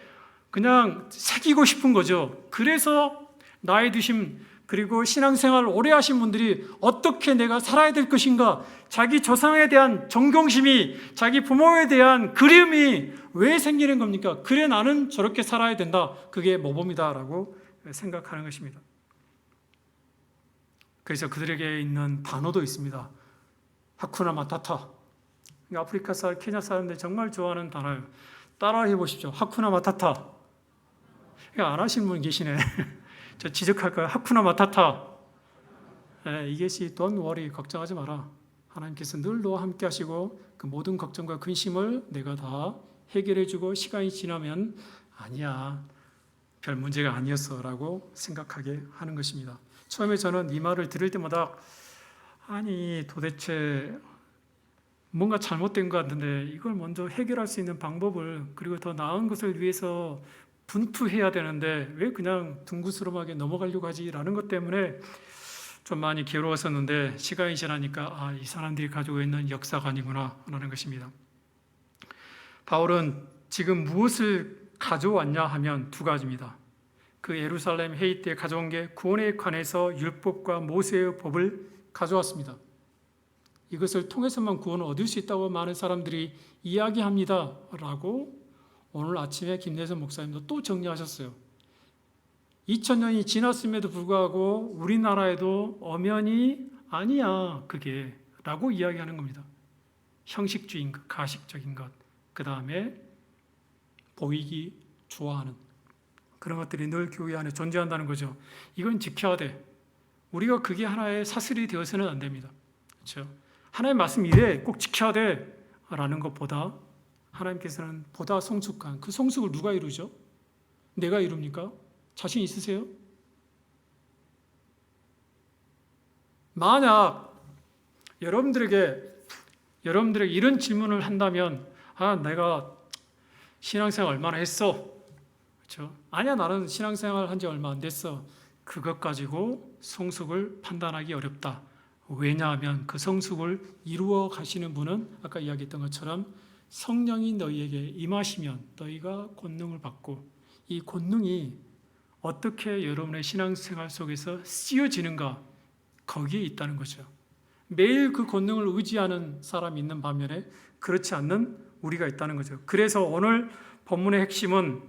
그냥 새기고 싶은 거죠. 그래서 나이 드심 그리고 신앙생활을 오래 하신 분들이 어떻게 내가 살아야 될 것인가, 자기 조상에 대한 존경심이, 자기 부모에 대한 그리움이 왜 생기는 겁니까? 그래 나는 저렇게 살아야 된다. 그게 모범이다라고 생각하는 것입니다. 그래서 그들에게 있는 단어도 있습니다. 하쿠나 마타타. 아프리카 사람, 케냐 사람들이 정말 좋아하는 단어예요. 따라해 보십시오. 하쿠나 마타타. 안 하시는 분 계시네. 저 지적할까요? 하쿠나 마타타. 이것이 don't worry, 걱정하지 마라. 하나님께서 늘 너와 함께 하시고 그 모든 걱정과 근심을 내가 다 해결해 주고 시간이 지나면 아니야, 별 문제가 아니었어 라고 생각하게 하는 것입니다. 처음에 저는 이 말을 들을 때마다 아니 도대체 뭔가 잘못된 것 같은데 이걸 먼저 해결할 수 있는 방법을, 그리고 더 나은 것을 위해서 분투해야 되는데 왜 그냥 둥그스름하게 넘어가려고 하지라는 것 때문에 좀 많이 괴로웠었는데, 시간이 지나니까 이 사람들이 가지고 있는 역사가 아니구나 라는 것입니다. 바울은 지금 무엇을 가져왔냐 하면 두 가지입니다. 그 예루살렘 회의 때 가져온 게 구원에 관해서 율법과 모세의 법을 가져왔습니다. 이것을 통해서만 구원을 얻을 수 있다고 많은 사람들이 이야기합니다 라고 오늘 아침에 김내선 목사님도 또 정리하셨어요. 2000년이 지났음에도 불구하고 우리나라에도 엄연히 아니야 그게 라고 이야기하는 겁니다. 형식주의인 것, 가식적인 것, 그 다음에 보이기 좋아하는 그런 것들이 늘 교회 안에 존재한다는 거죠. 이건 지켜야 돼. 우리가 그게 하나의 사슬이 되어서는 안 됩니다. 그렇죠? 하나님의 말씀 이래 꼭 지켜야 돼 라는 것보다 하나님께서는 보다 성숙한 그 성숙을 누가 이루죠? 내가 이룹니까? 자신 있으세요? 만약 여러분들에게 이런 질문을 한다면 내가 신앙생활 얼마나 했어? 그렇죠? 아니야 나는 신앙생활 한 지 얼마 안 됐어. 그것 가지고 성숙을 판단하기 어렵다. 왜냐하면 그 성숙을 이루어 가시는 분은 아까 이야기했던 것처럼 성령이 너희에게 임하시면 너희가 권능을 받고 이 권능이 어떻게 여러분의 신앙생활 속에서 쓰여지는가 거기에 있다는 거죠. 매일 그 권능을 의지하는 사람이 있는 반면에 그렇지 않는 우리가 있다는 거죠. 그래서 오늘 본문의 핵심은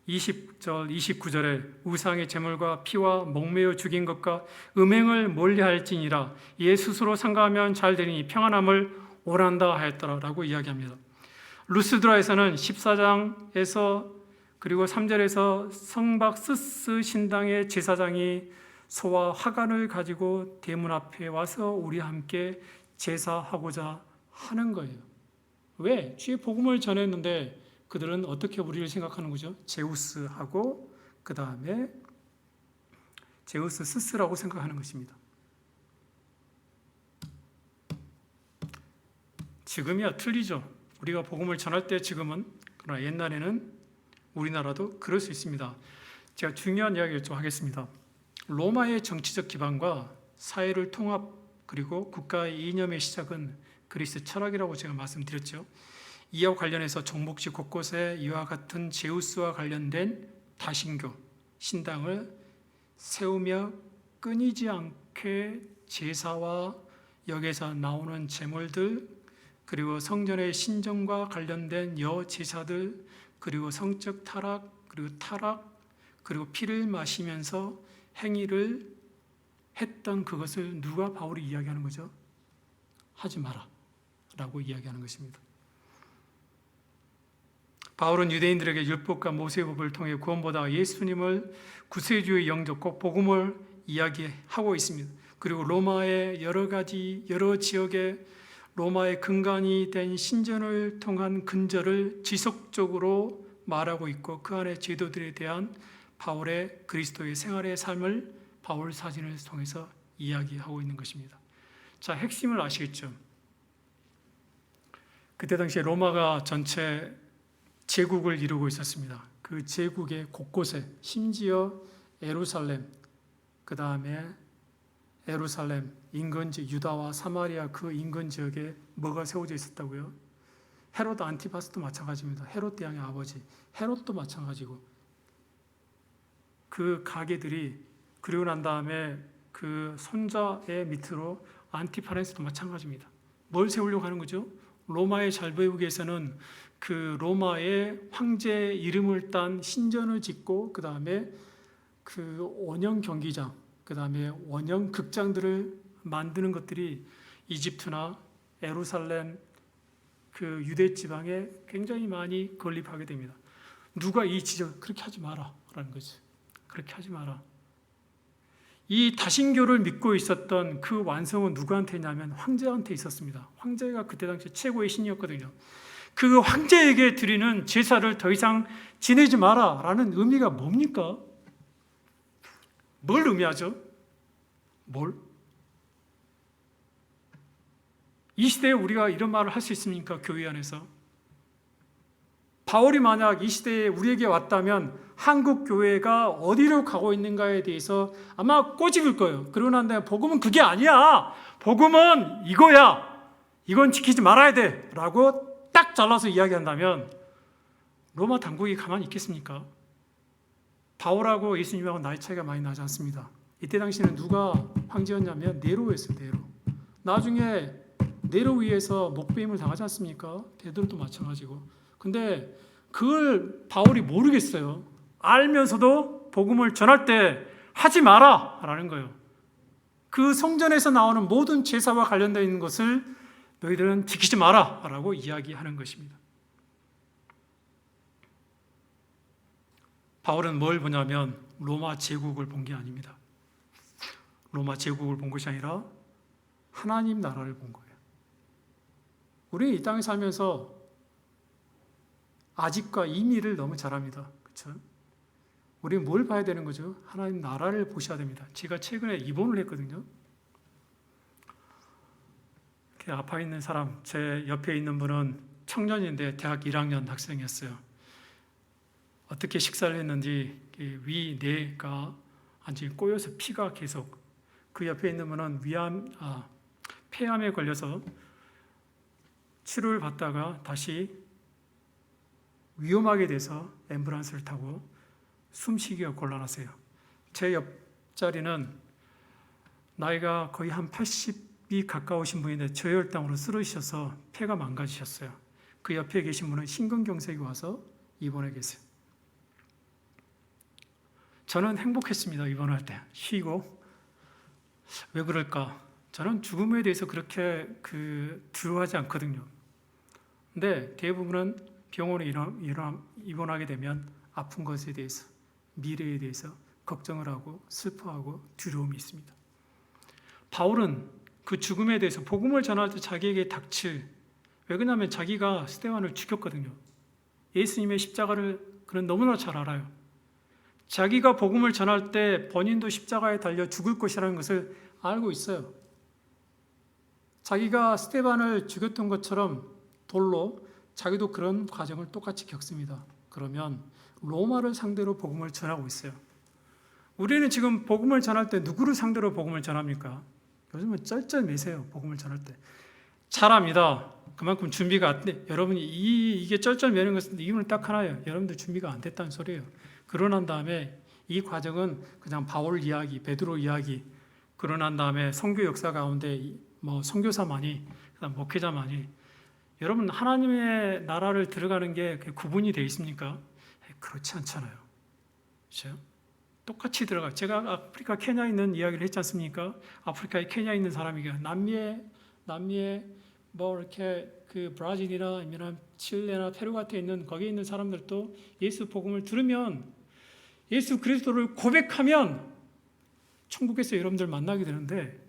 20절, 29절에 우상의 제물과 피와 목매어 죽인 것과 음행을 멀리할지니라 이에 스스로 상가하면 잘 되니 평안함을 원한다 하였더라라고 이야기합니다. 루스드라에서는 14장에서 그리고 3절에서 성박 스스 신당의 제사장이 소와 화관을 가지고 대문 앞에 와서 우리와 함께 제사하고자 하는 거예요. 왜? 주의 복음을 전했는데 그들은 어떻게 우리를 생각하는 거죠? 제우스하고 그 다음에 제우스 스스라고 생각하는 것입니다. 지금이야 틀리죠. 우리가 복음을 전할 때 지금은 그러나 옛날에는 우리나라도 그럴 수 있습니다. 제가 중요한 이야기를 좀 하겠습니다. 로마의 정치적 기반과 사회를 통합 그리고 국가의 이념의 시작은 그리스 철학이라고 제가 말씀드렸죠. 이와 관련해서 종목지 곳곳에 이와 같은 제우스와 관련된 다신교 신당을 세우며 끊이지 않게 제사와 여기서 나오는 제물들 그리고 성전의 신정과 관련된 여제사들 그리고 성적 타락 그리고 피를 마시면서 행위를 했던 그것을 누가 바울이 이야기하는 거죠? 하지 마라 라고 이야기하는 것입니다. 바울은 유대인들에게 율법과 모세법을 통해 구원보다 예수님을 구세주의 영접 꼭 복음을 이야기하고 있습니다. 그리고 로마의 여러 지역에 로마의 근간이 된 신전을 통한 근절을 지속적으로 말하고 있고 그 안에 제도들에 대한 바울의 그리스도의 생활의 삶을 바울 사진을 통해서 이야기하고 있는 것입니다. 자, 핵심을 아시겠죠? 그때 당시에 로마가 전체 제국을 이루고 있었습니다. 그 제국의 곳곳에 심지어 예루살렘, 그 다음에 예루살렘 인근지 유다와 사마리아 그 인근 지역에 뭐가 세워져 있었다고요? 헤롯 안티파스도 마찬가지입니다. 헤롯 대왕의 아버지 헤롯도 마찬가지고 그 가게들이 그리고 난 다음에 그 손자의 밑으로 안티파레스도 마찬가지입니다. 뭘 세우려고 하는 거죠? 로마의 잘배우기에서는 그 로마의 황제 이름을 딴 신전을 짓고 그 다음에 그 원형 경기장 그 다음에 원형 극장들을 만드는 것들이 이집트나 예루살렘 그 유대 지방에 굉장히 많이 건립하게 됩니다. 누가 이 지적 그렇게 하지 마라 라는 거죠. 그렇게 하지 마라. 이 다신교를 믿고 있었던 그 완성은 누구한테 있냐면 황제한테 있었습니다. 황제가 그때 당시 최고의 신이었거든요. 그 황제에게 드리는 제사를 더 이상 지내지 마라 라는 의미가 뭡니까? 뭘 의미하죠? 뭘? 이 시대에 우리가 이런 말을 할 수 있습니까? 교회 안에서. 바울이 만약 이 시대에 우리에게 왔다면 한국 교회가 어디로 가고 있는가에 대해서 아마 꼬집을 거예요. 그러고 난 다음에 복음은 그게 아니야. 복음은 이거야. 이건 지키지 말아야 돼. 라고 딱 잘라서 이야기한다면 로마 당국이 가만히 있겠습니까? 바울하고 예수님하고 나이 차이가 많이 나지 않습니다. 이때 당시에는 누가 황제였냐면 네로였어요. 네로. 나중에 네로 위에서 목배임을 당하지 않습니까? 베드로도 마찬가지고. 근데 그걸 바울이 모르겠어요. 알면서도 복음을 전할 때 하지 마라 라는 거예요. 그 성전에서 나오는 모든 제사와 관련되어 있는 것을 너희들은 지키지 마라 라고 이야기하는 것입니다. 바울은 뭘 보냐면 로마 제국을 본 게 아닙니다. 로마 제국을 본 것이 아니라 하나님 나라를 본 거예요. 우리는 이 땅에 살면서 아직과 이미를 너무 잘합니다. 그렇죠? 우리는 뭘 봐야 되는 거죠? 하나님 나라를 보셔야 됩니다. 제가 최근에 입원을 했거든요. 아파 있는 사람, 제 옆에 있는 분은 청년인데 대학 1학년 학생이었어요. 어떻게 식사를 했는지 위, 뇌가 완전히 꼬여서 피가 계속, 그 옆에 있는 분은 폐암에 걸려서 치료를 받다가 다시 위험하게 돼서 앰뷸런스를 타고 숨쉬기가 곤란하세요. 제 옆자리는 나이가 거의 한 80이 가까우신 분인데 저혈당으로 쓰러지셔서 폐가 망가지셨어요. 그 옆에 계신 분은 심근경색이 와서 입원해 계세요. 저는 행복했습니다. 입원할 때 쉬고. 왜 그럴까? 저는 죽음에 대해서 그렇게 두려워하지 않거든요. 근데 대부분은 병원에 입원하게 되면 아픈 것에 대해서, 미래에 대해서 걱정을 하고 슬퍼하고 두려움이 있습니다. 바울은 그 죽음에 대해서 복음을 전할 때 자기에게 닥칠, 왜 그러냐면 자기가 스데반을 죽였거든요. 예수님의 십자가를 그는 너무나 잘 알아요. 자기가 복음을 전할 때 본인도 십자가에 달려 죽을 것이라는 것을 알고 있어요. 자기가 스데반을 죽였던 것처럼 돌로 자기도 그런 과정을 똑같이 겪습니다. 그러면 로마를 상대로 복음을 전하고 있어요. 우리는 지금 복음을 전할 때 누구를 상대로 복음을 전합니까? 요즘은 쩔쩔매세요. 복음을 전할 때. 잘합니다. 그만큼 준비가 안 돼. 여러분이 이게 쩔쩔매는 것은 이유는 딱 하나예요. 여러분들 준비가 안 됐다는 소리예요. 그러고 난 다음에 이 과정은 그냥 바울 이야기, 베드로 이야기, 그러고 난 다음에 선교 역사 가운데 선교사만이, 그다음 목회자만이, 여러분 하나님의 나라를 들어가는 게 구분이 되어 있습니까? 그렇지 않잖아요. 그렇죠? 똑같이 들어가. 제가 아프리카 케냐에 있는 이야기를 했지 않습니까? 아프리카에 케냐에 있는 사람이 남미에 이렇게 브라질이나 아니면 칠레나 페루 같은 있는 거기에 있는 사람들도 예수 복음을 들으면, 예수 그리스도를 고백하면 천국에서 여러분들 만나게 되는데,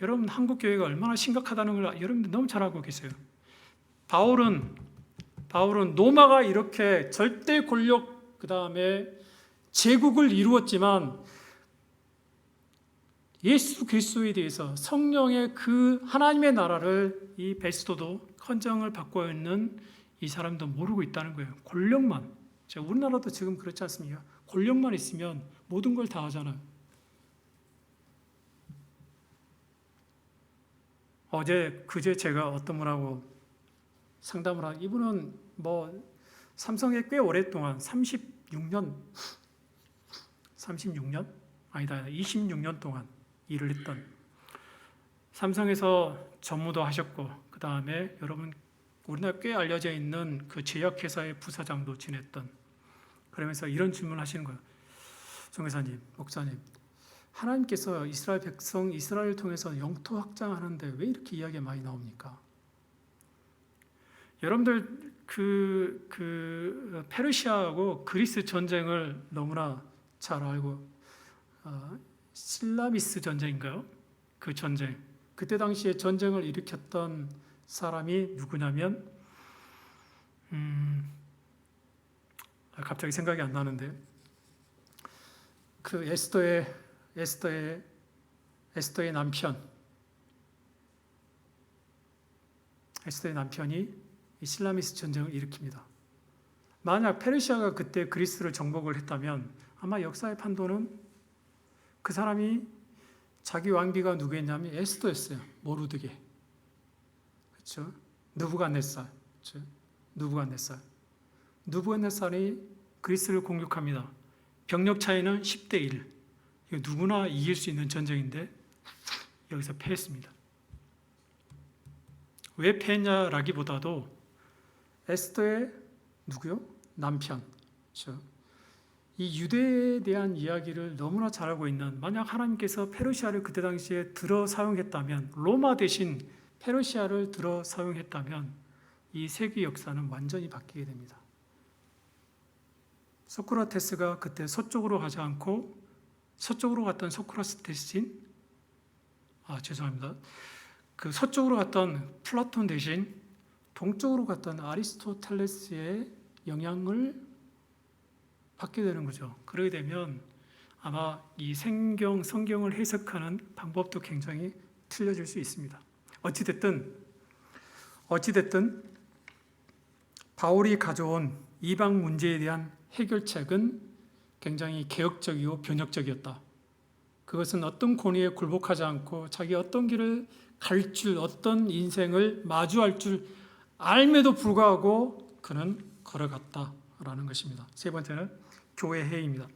여러분 한국 교회가 얼마나 심각하다는 걸 여러분들 너무 잘 알고 계세요. 바울은 로마가 이렇게 절대 권력, 그 다음에 제국을 이루었지만 예수 그리스도에 대해서 성령의 그 하나님의 나라를 이 베스도도 헌정을 받고 있는 이 사람도 모르고 있다는 거예요. 권력만. 우리나라도 지금 그렇지 않습니까? 권력만 있으면 모든 걸 다 하잖아요. 그제 제가 어떤 분하고 상담을 하고, 이분은 삼성에 꽤 오랫동안 26년 동안 일을 했던, 삼성에서 전무도 하셨고, 그 다음에 여러분 우리나라 꽤 알려져 있는 그 제약회사의 부사장도 지냈던, 그러면서 이런 질문을 하시는 거예요. 정회사님, 목사님, 하나님께서 이스라엘 백성, 이스라엘을 통해서 영토 확장하는데 왜 이렇게 이야기가 많이 나옵니까? 여러분들 페르시아하고 그리스 전쟁을 너무나 잘 알고, 실라미스 전쟁인가요? 그 전쟁. 그때 당시에 전쟁을 일으켰던 사람이 누구냐면, 갑자기 생각이 안 나는데, 그 에스더의 남편이 이 실라미스 전쟁을 일으킵니다. 만약 페르시아가 그때 그리스를 정복을 했다면 아마 역사의 판도는 그 사람이, 자기 왕비가 누구였냐면 에스더였어요. 모르드게. 그렇죠? 느부갓네살. 그렇죠? 느부갓네살이 그리스를 공격합니다. 병력 차이는 10대 1. 이거 누구나 이길 수 있는 전쟁인데 여기서 패했습니다. 왜 패했냐라기보다도 에스더의 남편, 그렇죠? 이 유대에 대한 이야기를 너무나 잘 알고 있는, 만약 하나님께서 페르시아를 그때 당시에 들어 사용했다면, 로마 대신 페르시아를 들어 사용했다면 이 세계 역사는 완전히 바뀌게 됩니다. 소크라테스가 그때 서쪽으로 가지 않고 서쪽으로 갔던 소크라테스 대신 죄송합니다. 그 서쪽으로 갔던 플라톤 대신 동쪽으로 갔던 아리스토텔레스의 영향을 받게 되는 거죠. 그러게 되면 아마 이 성경을 해석하는 방법도 굉장히 틀려질 수 있습니다. 어찌됐든 바울이 가져온 이방 문제에 대한 해결책은 굉장히 개혁적이고 변혁적이었다. 그것은 어떤 권위에 굴복하지 않고 자기 어떤 길을 갈 줄, 어떤 인생을 마주할 줄 알매도 불구하고 그는 걸어갔다라는 것입니다. 세 번째는 교회 회의입니다.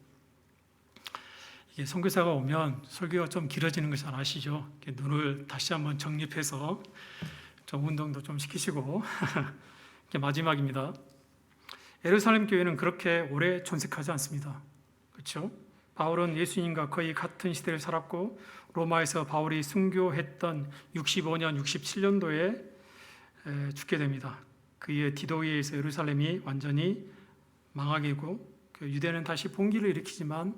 이게 선교사가 오면 설교가 좀 길어지는 거 잘 아시죠? 눈을 다시 한번 정립해서 좀 운동도 좀 시키시고 마지막입니다. 예루살렘 교회는 그렇게 오래 존속하지 않습니다. 그렇죠? 바울은 예수님과 거의 같은 시대를 살았고 로마에서 바울이 순교했던 65년, 67년도에 죽게 됩니다. 그의 디도에 의해서 예루살렘이 완전히 망하게 되고 유대는 다시 봉기를 일으키지만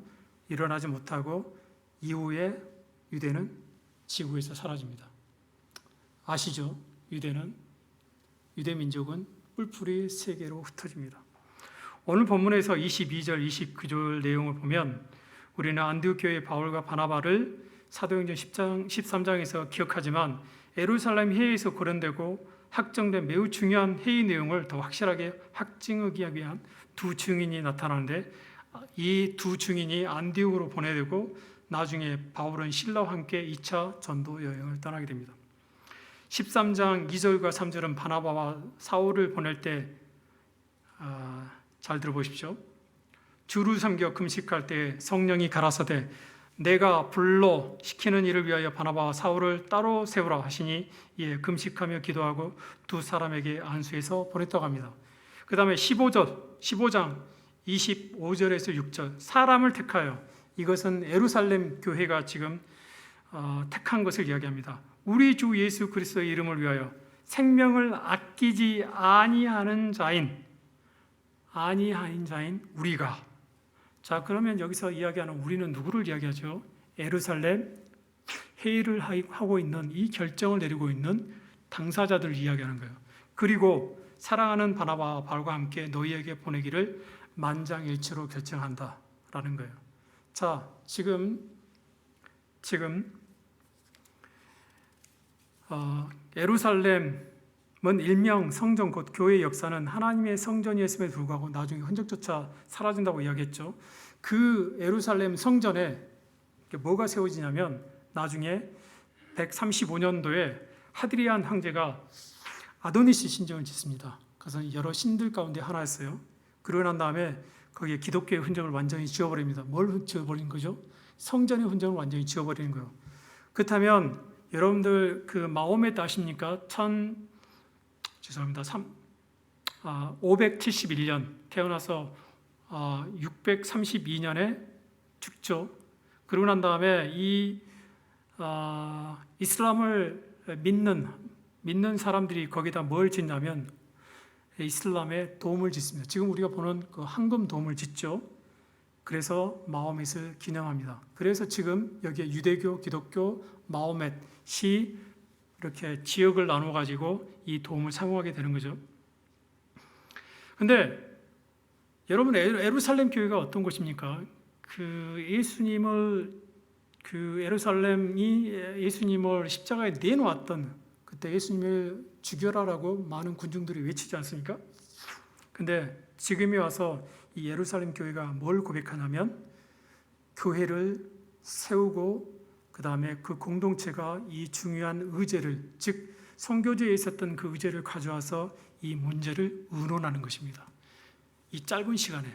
일어나지 못하고 이후에 유대는 지구에서 사라집니다. 아시죠? 유대 민족은 뿔뿔이 세계로 흩어집니다. 오늘 본문에서 22절, 29절 내용을 보면 우리는 안디옥 교회 바울과 바나바를 사도행전 13장에서 기억하지만 예루살렘 회의에서 거론되고 확정된 매우 중요한 회의 내용을 더 확실하게 확증하기 위한 두 증인이 나타나는데 이 두 증인이 안디옥으로 보내되고 나중에 바울은 실라와 함께 2차 전도 여행을 떠나게 됩니다. 13장 2절과 3절은 바나바와 사울을 보낼 때 잘 들어보십시오. 주를 섬겨 금식할 때 성령이 가라사대 내가 불러 시키는 일을 위하여 바나바와 사울을 따로 세우라 하시니 이에 금식하며 기도하고 두 사람에게 안수해서 보냈다고 합니다. 그 다음에 15장 25절에서 6절 사람을 택하여, 이것은 예루살렘 교회가 지금 택한 것을 이야기합니다. 우리 주 예수 그리스도의 이름을 위하여 생명을 아끼지 아니하는 자인 우리가. 자, 그러면 여기서 이야기하는 우리는 누구를 이야기하죠? 예루살렘 회의를 하고 있는, 이 결정을 내리고 있는 당사자들을 이야기하는 거예요. 그리고 사랑하는 바나바와 바울과 함께 너희에게 보내기를 만장일치로 결정한다라는 거예요. 자, 지금 예루살렘은 일명 성전, 곧 교회의 역사는 하나님의 성전이었음에도 불구하고 나중에 흔적조차 사라진다고 이야기했죠. 그 예루살렘 성전에 뭐가 세워지냐면 나중에 135년도에 하드리안 황제가 아도니스 신전을 짓습니다. 그것은 여러 신들 가운데 하나였어요. 그러고 난 다음에 거기에 기독교의 흔적을 완전히 지워버립니다. 뭘 지워버린 거죠? 성전의 흔적을 완전히 지워버리는 거예요. 그렇다면 여러분들 그 마호메트 아십니까? 571년 태어나서 632년에 죽죠. 그러고 난 다음에 이 이슬람을 믿는 사람들이 거기다 뭘 짓냐면 이슬람의 돔을 짓습니다. 지금 우리가 보는 그 황금 돔을 짓죠. 그래서 마호멧을 기념합니다. 그래서 지금 여기에 유대교, 기독교, 마호멧이 이렇게 지역을 나눠 가지고 이 돔을 사용하게 되는 거죠. 근데 여러분, 예루살렘 교회가 어떤 곳입니까? 예루살렘이 예수님을 십자가에 내놓았던, 그때 예수님을 죽여라라고 많은 군중들이 외치지 않습니까? 근데 지금에 와서 이 예루살렘 교회가 뭘 고백하냐면 교회를 세우고 그 다음에 그 공동체가 이 중요한 의제를, 즉 선교제에 있었던 그 의제를 가져와서 이 문제를 의논하는 것입니다. 이 짧은 시간에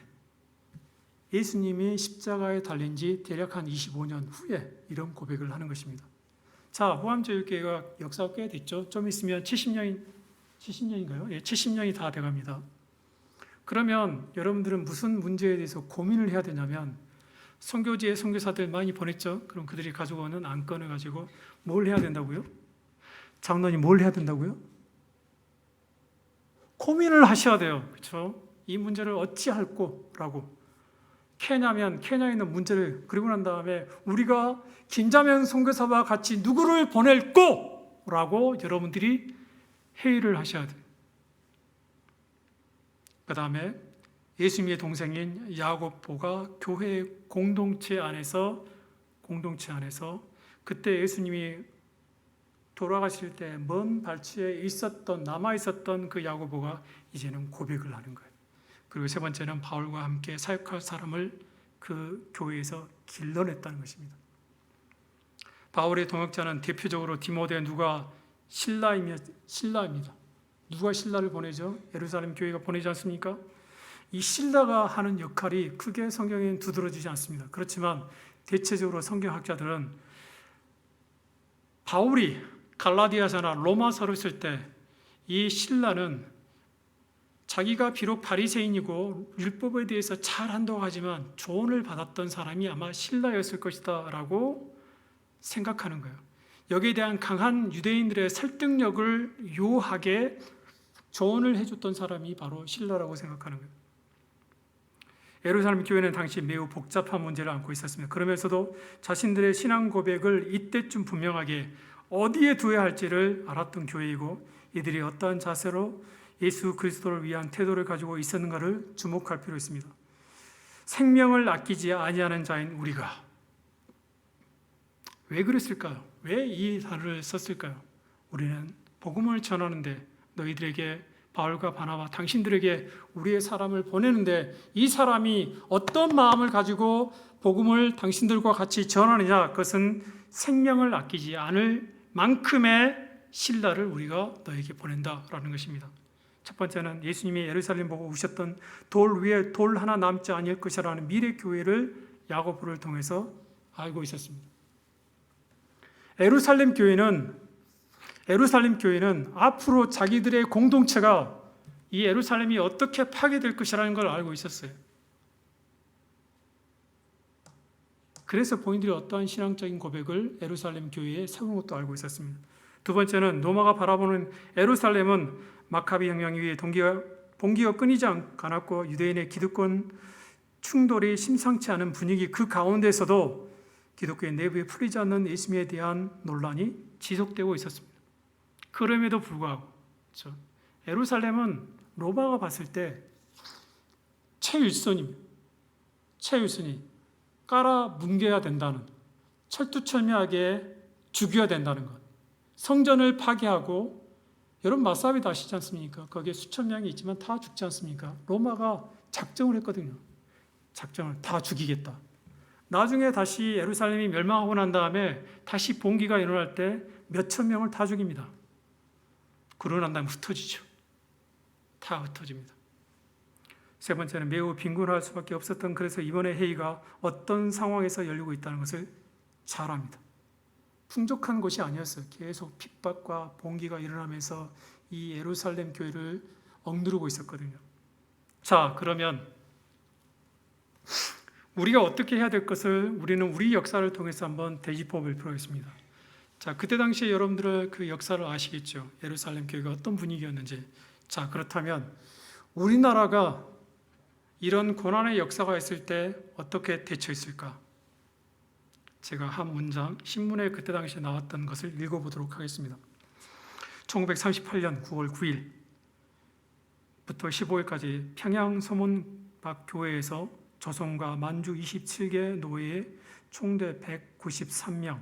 예수님이 십자가에 달린 지 대략 한 25년 후에 이런 고백을 하는 것입니다. 자, 호암제일교회가 역사가 꽤 됐죠. 좀 있으면 70년인가요? 예, 70년이 다 돼갑니다. 그러면 여러분들은 무슨 문제에 대해서 고민을 해야 되냐면, 선교지에 선교사들 많이 보냈죠. 그럼 그들이 가지고 오는 안건을 가지고 뭘 해야 된다고요? 장로님 뭘 해야 된다고요? 고민을 하셔야 돼요. 그렇죠? 이 문제를 어찌할 거라고. 케냐면 케냐에 있는 문제를 그리고 난 다음에 우리가 김자명 선교사와 같이 누구를 보낼 거라고 여러분들이 회의를 하셔야 돼요. 그 다음에 예수님의 동생인 야고보가 교회 공동체 안에서 그때 예수님이 돌아가실 때 먼 발치에 남아 있었던 그 야고보가 이제는 고백을 하는 거예요. 그리고 세 번째는 바울과 함께 사역할 사람을 그 교회에서 길러냈다는 것입니다. 바울의 동역자는 대표적으로 디모데, 누가 신라입니다. 누가 신라를 보내죠? 예루살렘 교회가 보내지 않습니까? 이 신라가 하는 역할이 크게 성경에는 두드러지지 않습니다. 그렇지만 대체적으로 성경학자들은 바울이 갈라디아서나 로마서를 쓸 때 이 신라는 자기가 비록 바리새인이고 율법에 대해서 잘 한다고 하지만 조언을 받았던 사람이 아마 신라였을 것이다 라고 생각하는 거예요. 여기에 대한 강한 유대인들의 설득력을 요하게 조언을 해줬던 사람이 바로 신라라고 생각하는 거예요. 예루살렘 교회는 당시 매우 복잡한 문제를 안고 있었습니다. 그러면서도 자신들의 신앙 고백을 이때쯤 분명하게 어디에 두어야 할지를 알았던 교회이고, 이들이 어떠한 자세로 예수 그리스도를 위한 태도를 가지고 있었는가를 주목할 필요가 있습니다. 생명을 아끼지 아니하는 자인 우리가 왜 그랬을까요? 왜 이 단어를 썼을까요? 우리는 복음을 전하는데, 너희들에게 바울과 바나바 당신들에게 우리의 사람을 보내는데 이 사람이 어떤 마음을 가지고 복음을 당신들과 같이 전하느냐, 그것은 생명을 아끼지 않을 만큼의 신라를 우리가 너에게 보낸다라는 것입니다. 첫 번째는 예수님이 예루살렘 보고 우셨던 돌 위에 돌 하나 남지 아니할 것이라는 미래 교회를 야고보를 통해서 알고 있었습니다. 예루살렘 교회는 앞으로 자기들의 공동체가 이 예루살렘이 어떻게 파괴될 것이라는 걸 알고 있었어요. 그래서 본인들이 어떠한 신앙적인 고백을 예루살렘 교회에 세운 것도 알고 있었습니다. 두 번째는 로마가 바라보는 예루살렘은 마카비 혁명 이후에 동기가 끊이지 않았고 유대인의 기득권 충돌이 심상치 않은 분위기 그 가운데서도 기독교의 내부에 풀리지 않는 예수님에 대한 논란이 지속되고 있었습니다. 그럼에도 불구하고 그렇죠? 예루살렘은 로마가 봤을 때 최일선이 깔아 뭉개야 된다는, 철두철미하게 죽여야 된다는 것, 성전을 파괴하고, 여러분 마사비도 아시지 않습니까? 거기에 수천 명이 있지만 다 죽지 않습니까? 로마가 작정을 했거든요. 작정을 다 죽이겠다. 나중에 다시 예루살렘이 멸망하고 난 다음에 다시 봉기가 일어날 때 몇천 명을 다 죽입니다. 그러고 난 다음에 흩어지죠. 다 흩어집니다. 세 번째는 매우 빈곤할 수밖에 없었던, 그래서 이번에 회의가 어떤 상황에서 열리고 있다는 것을 잘 압니다. 풍족한 곳이 아니었어요. 계속 핍박과 봉기가 일어나면서 이 예루살렘 교회를 억누르고 있었거든요. 자, 그러면 우리가 어떻게 해야 될 것을 우리는 우리 역사를 통해서 한번 되짚어 볼 필요가 있습니다. 자, 그때 당시에 여러분들은 그 역사를 아시겠죠? 예루살렘 교회가 어떤 분위기였는지. 자, 그렇다면 우리나라가 이런 고난의 역사가 있을 때 어떻게 대처했을까? 제가 한 문장, 신문에 그때 당시에 나왔던 것을 읽어보도록 하겠습니다. 1938년 9월 9일부터 15일까지 평양 서문박 교회에서 조선과 만주 27개 노회의 총대 193명,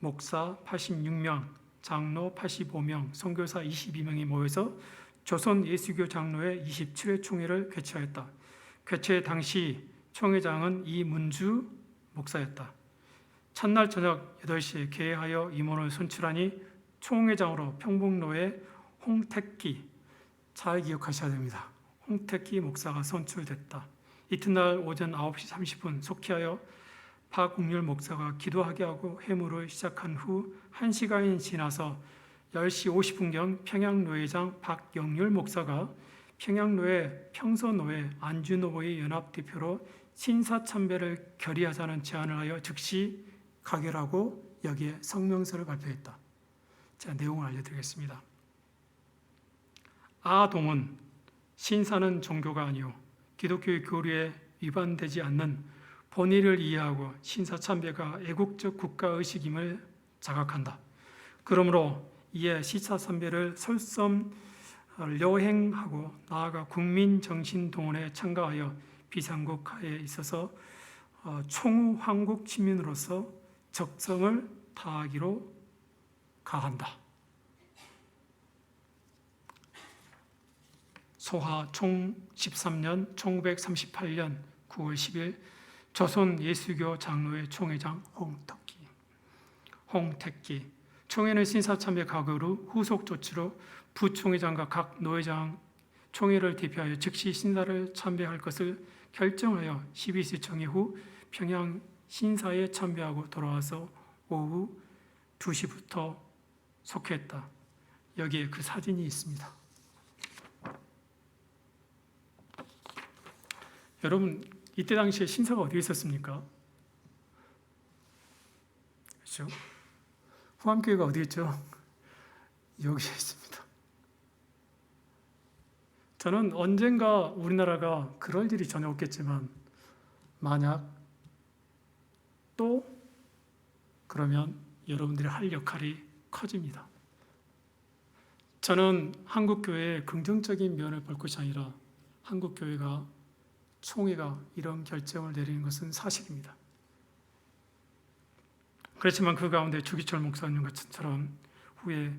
목사 86명, 장로 85명, 선교사 22명이 모여서 조선 예수교 장로회 27회 총회를 개최하였다. 개최 당시 총회장은 이문주 목사였다. 첫날 저녁 8시에 개회하여 임원을 선출하니 총회장으로 평북노회 홍택기, 잘 기억하셔야 됩니다. 홍택기 목사가 선출됐다. 이튿날 오전 9시 30분 속히하여 박웅률 목사가 기도하게 하고 회무를 시작한 후 1시간이 지나서 10시 50분경 평양노회장 박영률 목사가 평양노회, 평서노회, 안주노회의 연합대표로 신사참배를 결의하자는 제안을 하여 즉시 가결하고 여기에 성명서를 발표했다. 자, 내용을 알려드리겠습니다. 아동은 신사는 종교가 아니요 기독교의 교리에 위반되지 않는 본의를 이해하고 신사참배가 애국적 국가의식임을 자각한다. 그러므로 이에 신사참배를 설섬 려행하고 나아가 국민정신동원에 참가하여 비상국가에 있어서 총후 황국 시민으로서 적성을 다하기로 가한다. 소하 총 13년 1938년 9월 10일 조선 예수교 장로회 총회장 홍택기 총회는 신사참배 가결 후 후속 조치로 부총회장과 각 노회장 총회를 대표하여 즉시 신사를 참배할 것을 결정하여 12시 총회 후 평양 신사에 참배하고 돌아와서 오후 2시부터 속회했다. 여기에 그 사진이 있습니다. 여러분, 이때 당시에 신사가 어디에 있었습니까? 그렇죠? 후암교회가 어디 있죠? 여기에 있습니다. 저는 언젠가 우리나라가 그럴 일이 전혀 없겠지만 만약 또 그러면 여러분들이 할 역할이 커집니다. 저는 한국교회의 긍정적인 면을 볼 것이 아니라 한국교회가 총회가 이런 결정을 내리는 것은 사실입니다. 그렇지만 그 가운데 주기철 목사님 것처럼 후에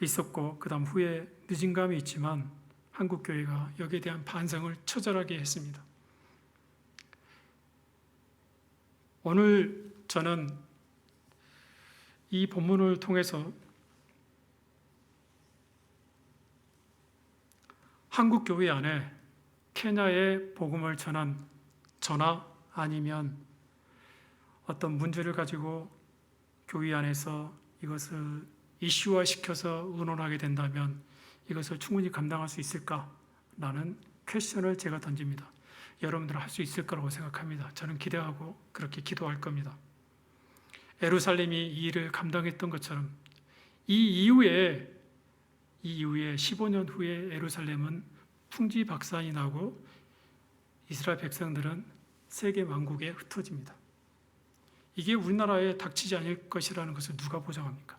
있었고 그 다음 후에 늦은 감이 있지만 한국교회가 여기에 대한 반성을 처절하게 했습니다. 오늘 저는 이 본문을 통해서 한국교회 안에 케냐의 복음을 전한 전화 아니면 어떤 문제를 가지고 교회 안에서 이것을 이슈화시켜서 의논하게 된다면 이것을 충분히 감당할 수 있을까라는 퀘스천을 제가 던집니다. 여러분들은 할 수 있을 거라고 생각합니다. 저는 기대하고 그렇게 기도할 겁니다. 예루살렘이 이 일을 감당했던 것처럼 이 이후에 15년 후에 예루살렘은 풍지박산이 나고 이스라엘 백성들은 세계 만국에 흩어집니다. 이게 우리나라에 닥치지 않을 것이라는 것을 누가 보장합니까?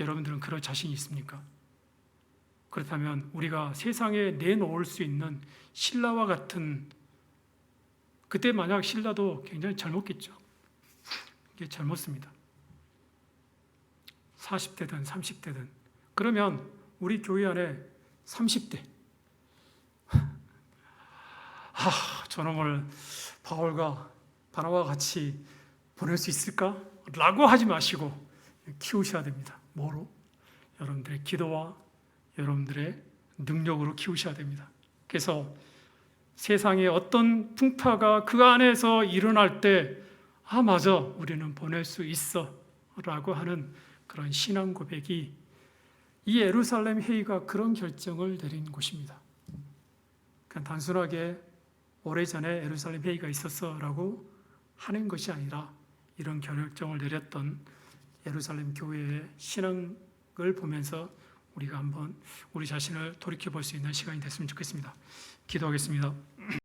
여러분들은 그럴 자신이 있습니까? 그렇다면 우리가 세상에 내놓을 수 있는 신라와 같은, 그때 만약 신라도 굉장히 젊었겠죠. 이게 젊었습니다. 40대든 30대든. 그러면 우리 교회 안에 30대 저놈을 바울과 바나바와 같이 보낼 수 있을까? 라고 하지 마시고 키우셔야 됩니다. 뭐로? 여러분들의 기도와 여러분들의 능력으로 키우셔야 됩니다. 그래서 세상에 어떤 풍파가 그 안에서 일어날 때 맞아, 우리는 보낼 수 있어 라고 하는 그런 신앙 고백이, 이 예루살렘 회의가 그런 결정을 내린 곳입니다. 그냥 단순하게 오래전에 예루살렘 회의가 있었어 라고 하는 것이 아니라 이런 결정을 내렸던 예루살렘 교회의 신앙을 보면서 우리가 한번 우리 자신을 돌이켜 볼 수 있는 시간이 됐으면 좋겠습니다. 기도하겠습니다.